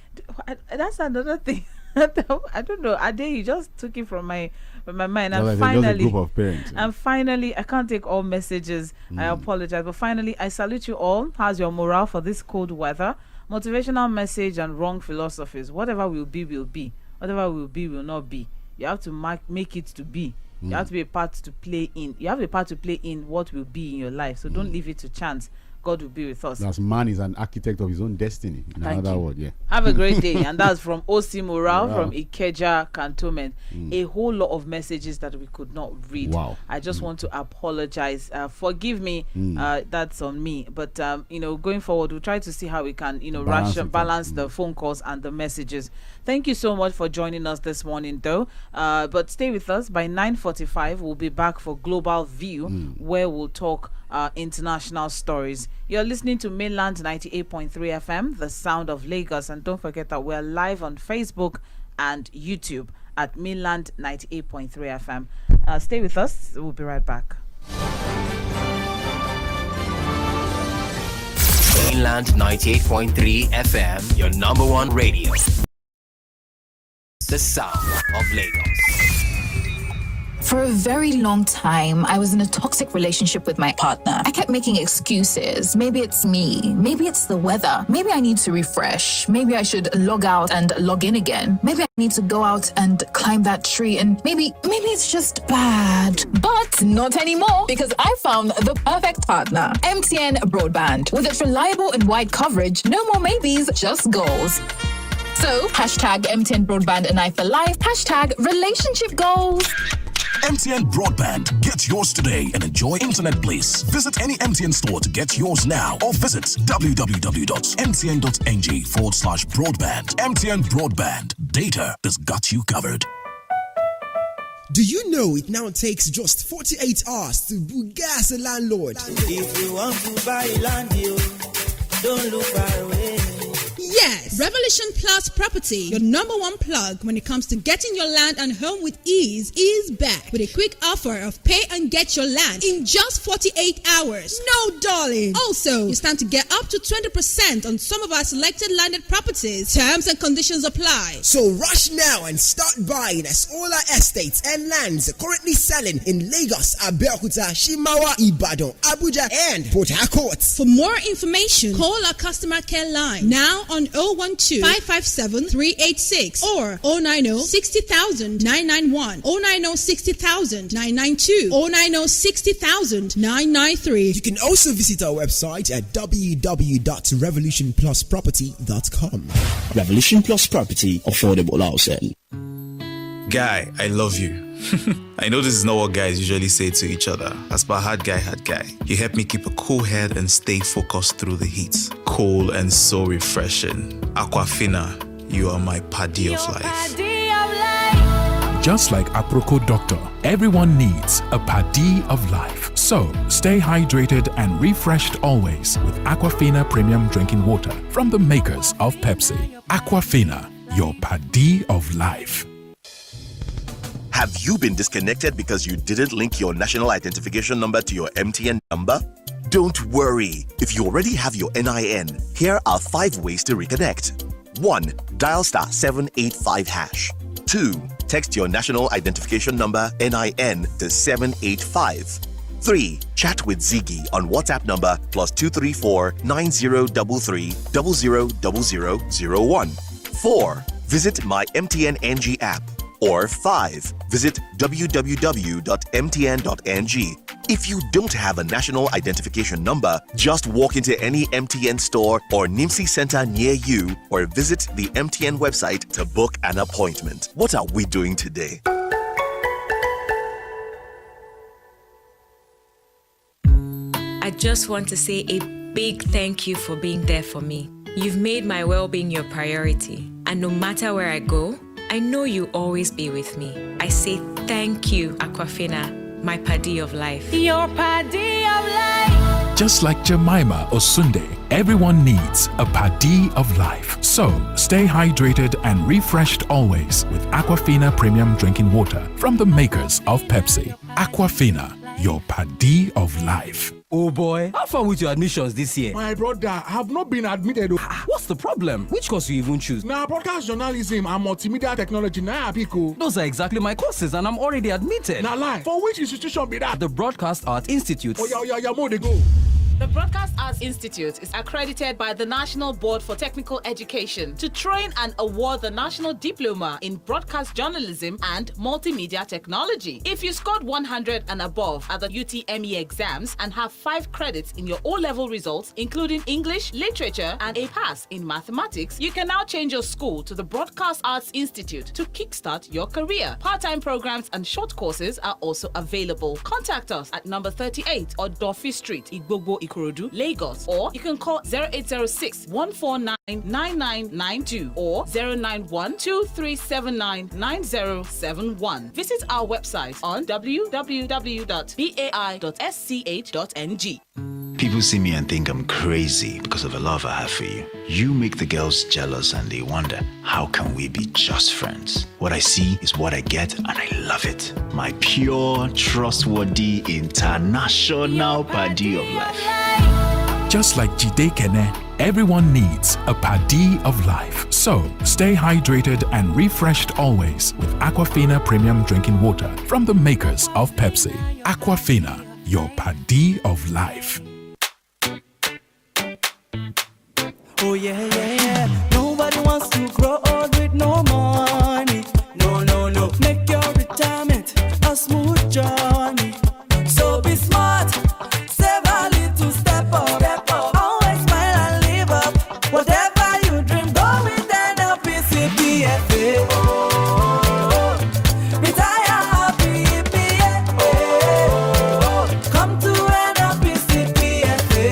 That's another thing. I don't know. Ade, you just took it from my mind. And Just finally, a group of parents. and finally, I can't take all messages. I apologize. But finally, I salute you all. How's your morale for this cold weather? Motivational message and wrong philosophies. Whatever will be, will be. Whatever will be, will not be. You have to make it to be. You have to be a part to play in. You have a part to play in what will be in your life. So don't leave it to chance. God will be with us. That's man is an architect of his own destiny. In another word, yeah. Have a great day. And that's from OC Morale from Ikeja Cantonment. A whole lot of messages that we could not read. Wow. I just want to apologize. Forgive me. That's on me. But going forward, we'll try to see how we can, balance the phone calls and the messages. Thank you so much for joining us this morning, though. But stay with us. By 9:45, we'll be back for Global View, where we'll talk international stories. You're listening to Mainland 98.3 FM, the sound of Lagos. And don't forget that we're live on Facebook and YouTube at Mainland 98.3 FM. Stay with us. We'll be right back. Mainland 98.3 FM, your number one radio. The sound of Lagos. For a very long time, I was in a toxic relationship with my partner. I kept making excuses. Maybe it's me. Maybe it's the weather. Maybe I need to refresh. Maybe I should log out and log in again. Maybe I need to go out and climb that tree. And maybe it's just bad. But not anymore, because I found the perfect partner. MTN Broadband. With its reliable and wide coverage, no more maybes, just goals. So, hashtag MTN Broadband and I for life. Hashtag relationship goals. MTN Broadband. Get yours today and enjoy internet bliss. Visit any MTN store to get yours now or visit www.mtn.ng/broadband. MTN Broadband. Data that's got you covered. Do you know it now takes just 48 hours to book gas a landlord? If you want to buy land, don't look far away. Yes, Revolution Plus Property, your number one plug when it comes to getting your land and home with ease, is back with a quick offer of pay and get your land in just 48 hours. No, darling. Also, you stand to get up to 20% on some of our selected landed properties. Terms and conditions apply. So rush now and start buying as all our estates and lands are currently selling in Lagos, Abeokuta, Shimawa, Ibadan, Abuja, and Port Harcourt. For more information, call our customer care line now on 012-557-386 or 090-60,991, 090-60,992, 090-60,993. You can also visit our website at www.revolutionplusproperty.com. Revolution Plus Property, affordable housing. Guy, I love you. I know this is not what guys usually say to each other. As per hard guy, you help me keep a cool head and stay focused through the heat. Cool and so refreshing. Aquafina, you are my paddy of life. Just like Aproco Doctor, everyone needs a paddy of life. So stay hydrated and refreshed always with Aquafina Premium Drinking Water from the makers of Pepsi. Aquafina, your paddy of life. Have you been disconnected because you didn't link your national identification number to your MTN number? Don't worry. If you already have your NIN, here are 5 ways to reconnect. 1. Dial *785#. 2. Text your national identification number NIN to 785. 3. Chat with Ziggy on WhatsApp number +234 9033 000001. 4. Visit my MTN NG app. Or 5. Visit www.mtn.ng. If you don't have a national identification number, just walk into any MTN store or NIMSI center near you or visit the MTN website to book an appointment. What are we doing today? I just want to say a big thank you for being there for me. You've made my well-being your priority. And no matter where I go, I know you'll always be with me. I say thank you, Aquafina, my paddy of life. Your paddy of life. Just like Jemima Osunde, everyone needs a paddy of life. So stay hydrated and refreshed always with Aquafina Premium Drinking Water from the makers of Pepsi. Aquafina, your paddy of life. Oh boy, how far with your admissions this year? My brother, I have not been admitted. What's the problem? Which course you even choose? Now, broadcast journalism and multimedia technology. Now, Pico. Those are exactly my courses, and I'm already admitted. Now, lie. For which institution be that? The Broadcast Art Institute. Oh, yeah, more they go. The Broadcast Arts Institute is accredited by the National Board for Technical Education to train and award the National Diploma in Broadcast Journalism and Multimedia Technology. If you scored 100 and above at the UTME exams and have 5 credits in your O-level results, including English, Literature, and a pass in Mathematics, you can now change your school to the Broadcast Arts Institute to kickstart your career. Part-time programs and short courses are also available. Contact us at number 38 Odofi Street, Igbogbo, Ikorodu, Lagos, or you can call 0806 149 9992 or 091 2379 9071. Visit our website on www.bai.sch.ng. People see me and think I'm crazy because of the love I have for you. You make the girls jealous and they wonder, how can we be just friends? What I see is what I get and I love it. My pure, trustworthy, international paddy of life. Just like Jide Kene, everyone needs a paddy of life. So stay hydrated and refreshed always with Aquafina Premium Drinking Water from the makers of Pepsi. Aquafina, your paddy of life. Oh yeah. Nobody wants to grow old with no money. No. Make your retirement a smooth journey. So be smart, save a little step up. Always smile and live up. Whatever you dream, go with NLPC PFA. Retire happy, PFA. Come to NLPC PFA.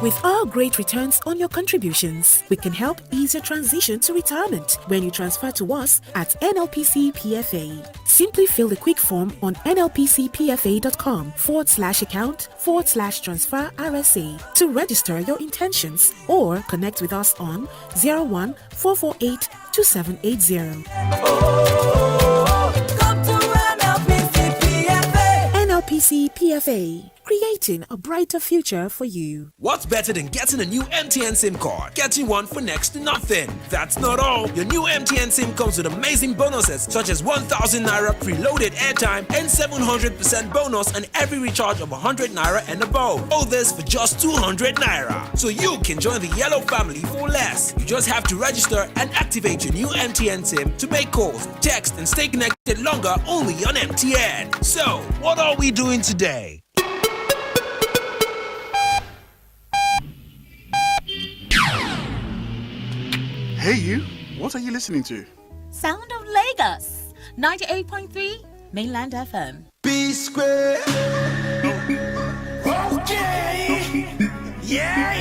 With our great returns on your contributions, we can help ease your transition to retirement when you transfer to us at NLPC PFA. Simply fill the quick form on nlpcpfa.com/account/transfer RSA to register your intentions or connect with us on 01 448 2780. Come to NLPC PFA. NLPC PFA. Creating a brighter future for you. What's better than getting a new MTN SIM card? Getting one for next to nothing. That's not all. Your new MTN SIM comes with amazing bonuses such as 1,000 Naira preloaded airtime and 700% bonus on every recharge of 100 Naira and above. All this for just 200 Naira. So you can join the yellow family for less. You just have to register and activate your new MTN SIM to make calls, text, and stay connected longer only on MTN. So, what are we doing today? Hey you, what are you listening to? Sound of Lagos, 98.3 Mainland FM. B square. Okay. Yeah.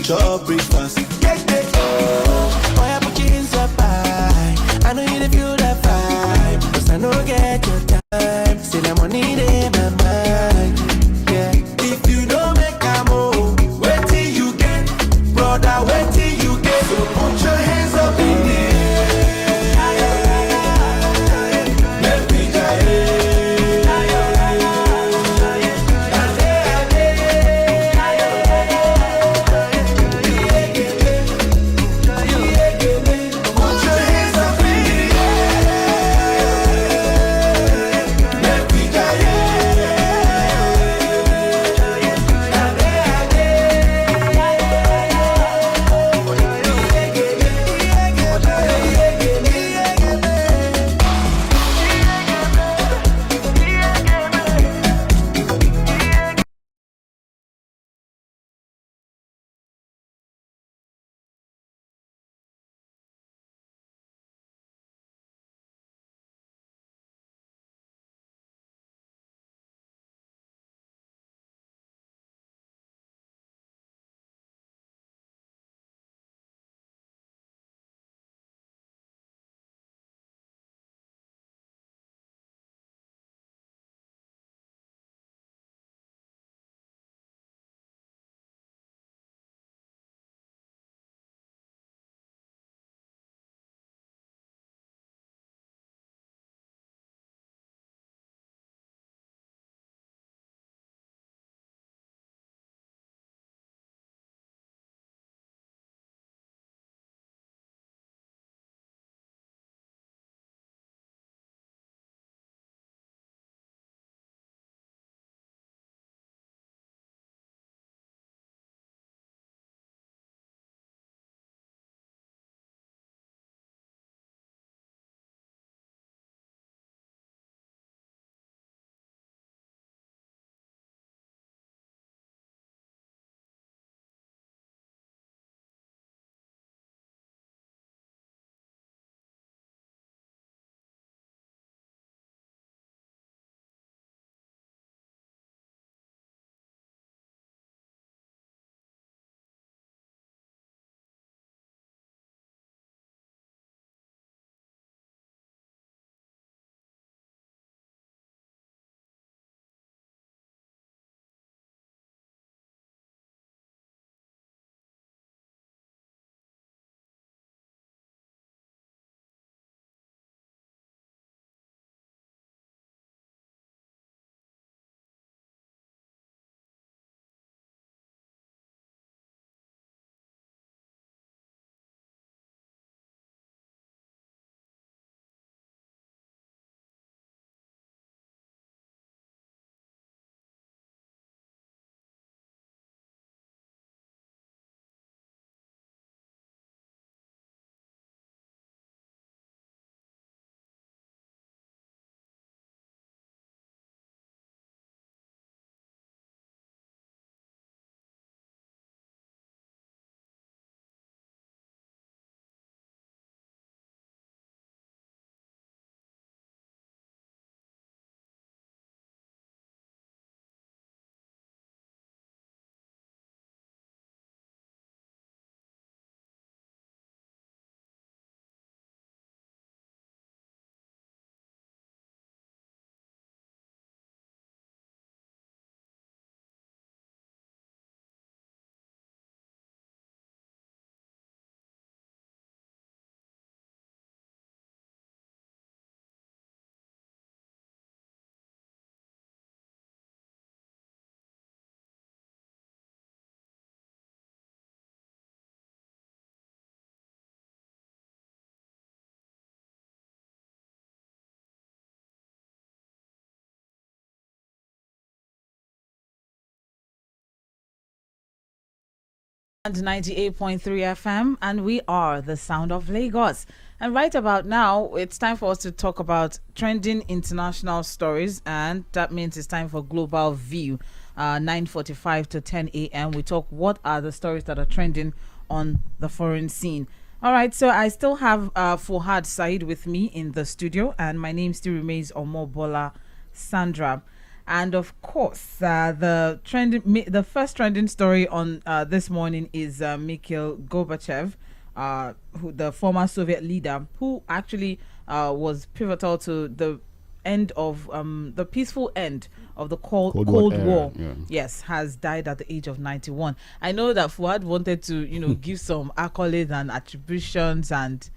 chop breakfast. Boy, I put your hands up high. I know you feel that vibe, 'cause I know get your time. Say that money in my mind. Yeah. If you don't make a move, wait till you get, brother, wait till you get. So put your hands up in the air. Let me And 98.3 FM, and we are the sound of Lagos. And right about now, it's time for us to talk about trending international stories, and that means it's time for Global View. 9:45 to 10 a.m. We talk what are the stories that are trending on the foreign scene. All right, so I still have Fuhad Said with me in the studio, and my name still remains Omobola Sandra. And of course, the first trending story on this morning is Mikhail Gorbachev, the former Soviet leader, who actually was pivotal to the end of the peaceful end of the Cold War. Yeah. Yes, has died at the age of 91. I know that Fuad wanted to, give some accolades and attributions and.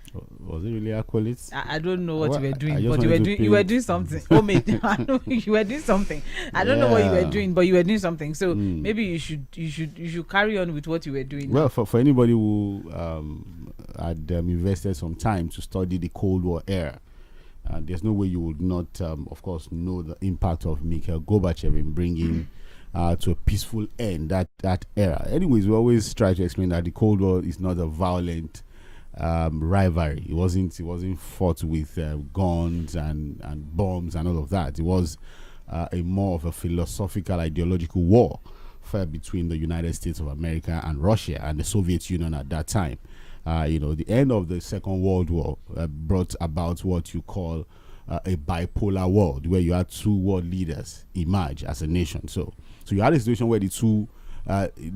Was it really accolades? I don't know what you were doing, but you were doing something. Oh, mate, I know you were doing something. I don't know what you were doing, but you were doing something. So maybe you should carry on with what you were doing. Well, for anybody who had invested some time to study the Cold War era, there's no way you would not, of course, know the impact of Mikhail Gorbachev in bringing to a peaceful end that era. Anyways, we always try to explain that the Cold War is not a violent rivalry. It wasn't fought with guns and bombs and all of that. It was a more of a philosophical, ideological war fought between the United States of America and Russia and the Soviet Union at that time. The end of the Second World War brought about what you call a bipolar world, where you had two world leaders emerge as a nation. So you had a situation where the two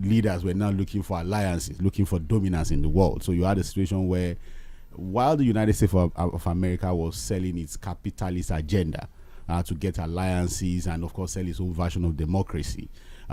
leaders were now looking for alliances, looking for dominance in the world. So you had a situation where, while the United States of America was selling its capitalist agenda to get alliances and, of course, sell its own version of democracy,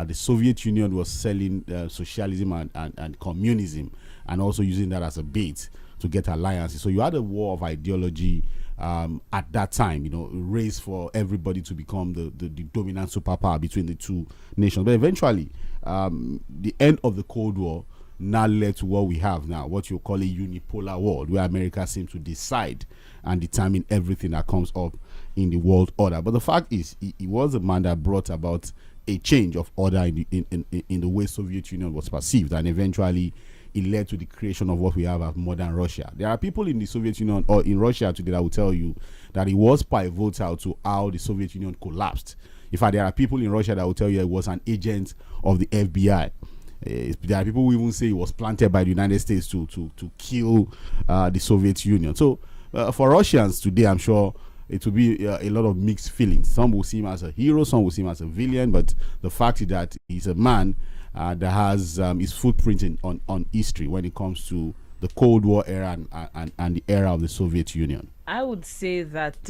the Soviet Union was selling socialism and communism, and also using that as a bait to get alliances. So you had a war of ideology at that time, race for everybody to become the dominant superpower between the two nations. But eventually, the end of the Cold War now led to what we have now, what you call a unipolar world, where America seems to decide and determine everything that comes up in the world order. But the fact is, he was a man that brought about a change of order in the way Soviet Union was perceived, and eventually it led to the creation of what we have as modern Russia. There are people in the Soviet Union or in Russia today that will tell you that it was pivotal to how the Soviet Union collapsed. In fact, there are people in Russia that will tell you it was an agent of the FBI. There are people who even say it was planted by the United States to kill the Soviet Union. So for Russians today, I'm sure it will be a lot of mixed feelings. Some will see him as a hero, some will see him as a villain, but the fact is that he's a man that has his footprint on history when it comes to the Cold War era and the era of the Soviet Union. I would say that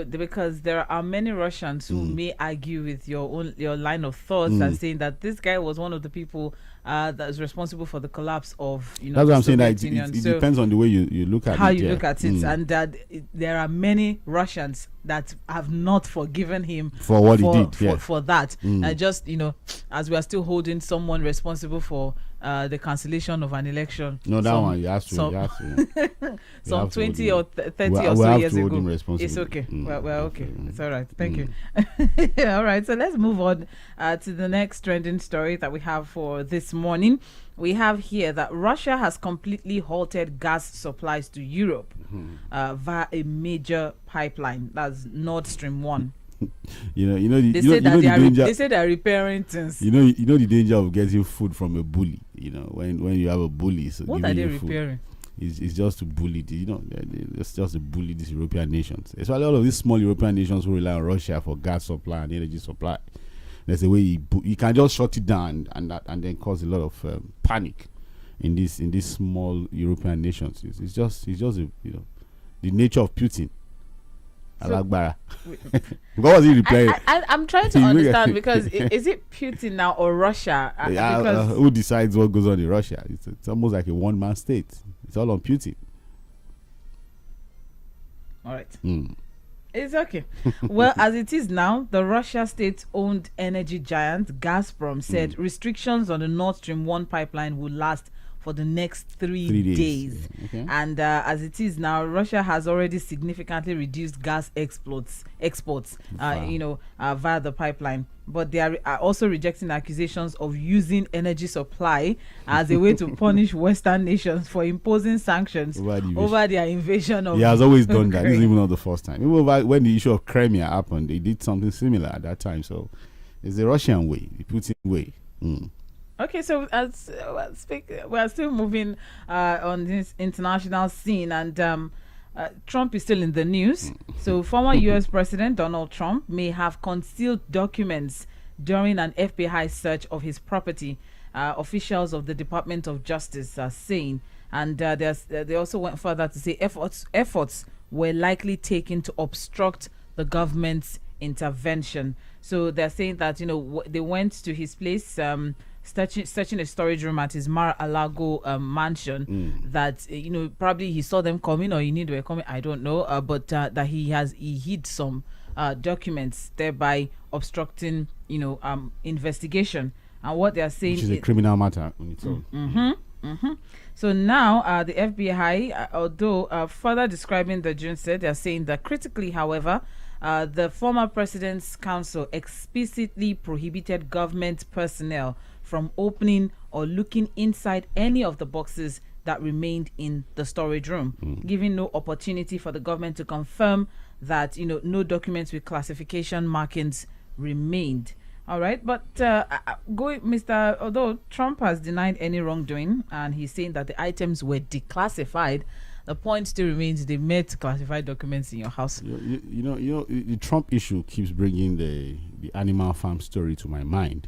because there are many Russians who may argue with your line of thoughts and saying that this guy was one of the people that is responsible for the collapse of That's what I'm saying. That it depends on the way you look at how it. you look at it, and that there are many Russians that have not forgiven him for what he did. For that. Just as we are still holding someone responsible for the cancellation of an election. No, that one you have to. Some 20 or 30 or so years ago. It's okay. Well, okay. It's all right. Thank you. All right. So let's move on to the next trending story that we have for this morning. We have here that Russia has completely halted gas supplies to Europe via a major pipeline. That's Nord Stream 1. They say they're repairing things. You know the danger of getting food from a bully. When you have a bully, so what are they repairing? It's just to bully. It's just to bully these European nations. It's why a lot of these small European nations who rely on Russia for gas supply and energy supply. There's a way you can just shut it down and then cause a lot of panic in these small European nations. It's just the nature of Putin. Alagbara. What was he replying? I'm trying to understand, because is it Putin now or Russia? Who decides what goes on in Russia? It's almost like a one-man state. It's all on Putin. All right. It's okay. Well, as it is now, the Russia state-owned energy giant Gazprom said restrictions on the Nord Stream 1 pipeline will last for the next 3 days. Okay. And as it is now, Russia has already significantly reduced gas exports via the pipeline. But they are also rejecting accusations of using energy supply as a way to punish Western nations for imposing sanctions over their invasion of He has always done that. This is even not the first time. Even when the issue of Crimea happened, they did something similar at that time. So it's the Russian way, the Putin way. Okay, so we are still moving on this international scene, and Trump is still in the news. So former U.S. President Donald Trump may have concealed documents during an FBI search of his property. Officials of the Department of Justice are saying, and they also went further to say efforts were likely taken to obstruct the government's intervention. So they're saying that they went to his place, searching a storage room at his Mar-a-Lago mansion. That probably he saw them coming, or he knew they were coming. I don't know, but that he hid some documents, thereby obstructing investigation. And what they are saying, which is a criminal matter on its own. So now the FBI, although further describing the June said, they are saying that critically, however, the former president's counsel explicitly prohibited government personnel from opening or looking inside any of the boxes that remained in the storage room, giving no opportunity for the government to confirm that no documents with classification markings remained. All right, but although Trump has denied any wrongdoing and he's saying that the items were declassified, the point still remains they met classified documents in your house. The Trump issue keeps bringing the Animal Farm story to my mind.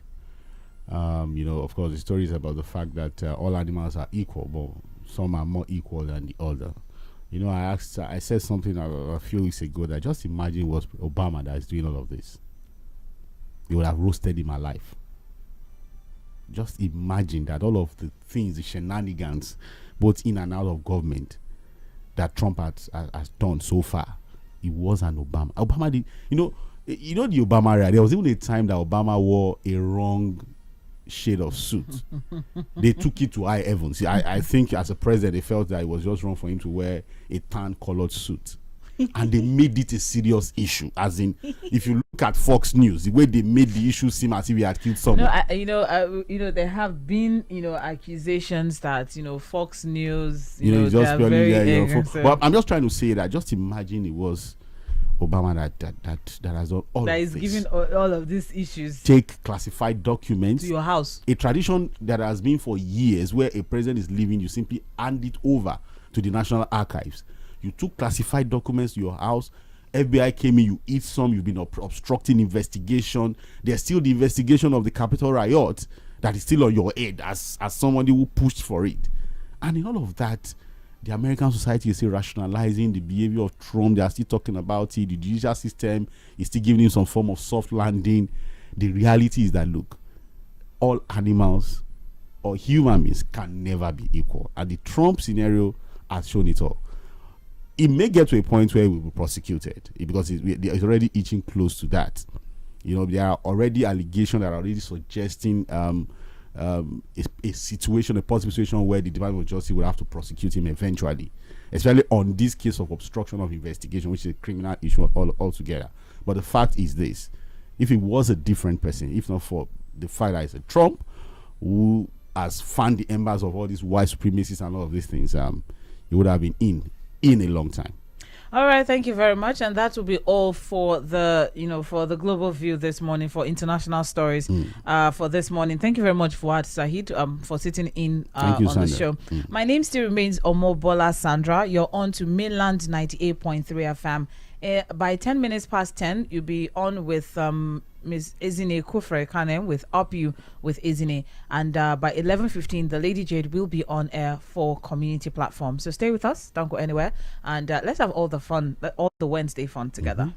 Of course, the story is about the fact that all animals are equal, but some are more equal than the other. I said something a few weeks ago that just imagine was Obama that is doing all of this. He would have roasted him alive. Just imagine that all of the things, the shenanigans, both in and out of government, that Trump has done so far, it was an Obama. Obama did, the Obama era. There was even a time that Obama wore a wrong shade of suit. They took it to high heavens. I think as a president, they felt that it was just wrong for him to wear a tan-colored suit. And they made it a serious issue. As in, if you look at Fox News, the way they made the issue seem as if he had killed someone. There have been, accusations that, Fox News, it's just they're purely very but I'm just trying to say that. Just imagine it was Obama that has done all that of is this. giving all of these issues. Take classified documents to your house. A tradition that has been for years, where a president is leaving, you simply hand it over to the National Archives. You took classified documents to your house. FBI came in, you eat some, you've been obstructing investigation. There's still the investigation of the Capitol riot that is still on your head as somebody who pushed for it. And in all of that, the American society is still rationalizing the behavior of Trump. They are still talking about it. The judicial system is still giving him some form of soft landing. The reality is that, look, all animals or human beings can never be equal. And the Trump scenario has shown it all. It may get to a point where we will be prosecuted because it's already itching close to that. There are already allegations that are already suggesting a situation, a possible situation where the Department of Justice will have to prosecute him eventually, especially on this case of obstruction of investigation, which is a criminal issue altogether. But the fact is this: if it was a different person, if not for the fact that it's a Trump who has fanned the embers of all these white supremacists and all of these things, he would have been in a long time. All right, thank you very much, and that will be all for the global view this morning, for international stories for this morning. Thank you very much, Fuad Sahid, for sitting in on the show. My name still remains Omobola Sandra. You're on to Mainland 98.3 FM. By 10 minutes past 10, you'll be on with Ms. Ezine Kufre Kane with Up You with Ezine. And by 11:15, the Lady Jade will be on air for community platform. So stay with us. Don't go anywhere. And let's have all the fun, all the Wednesday fun together.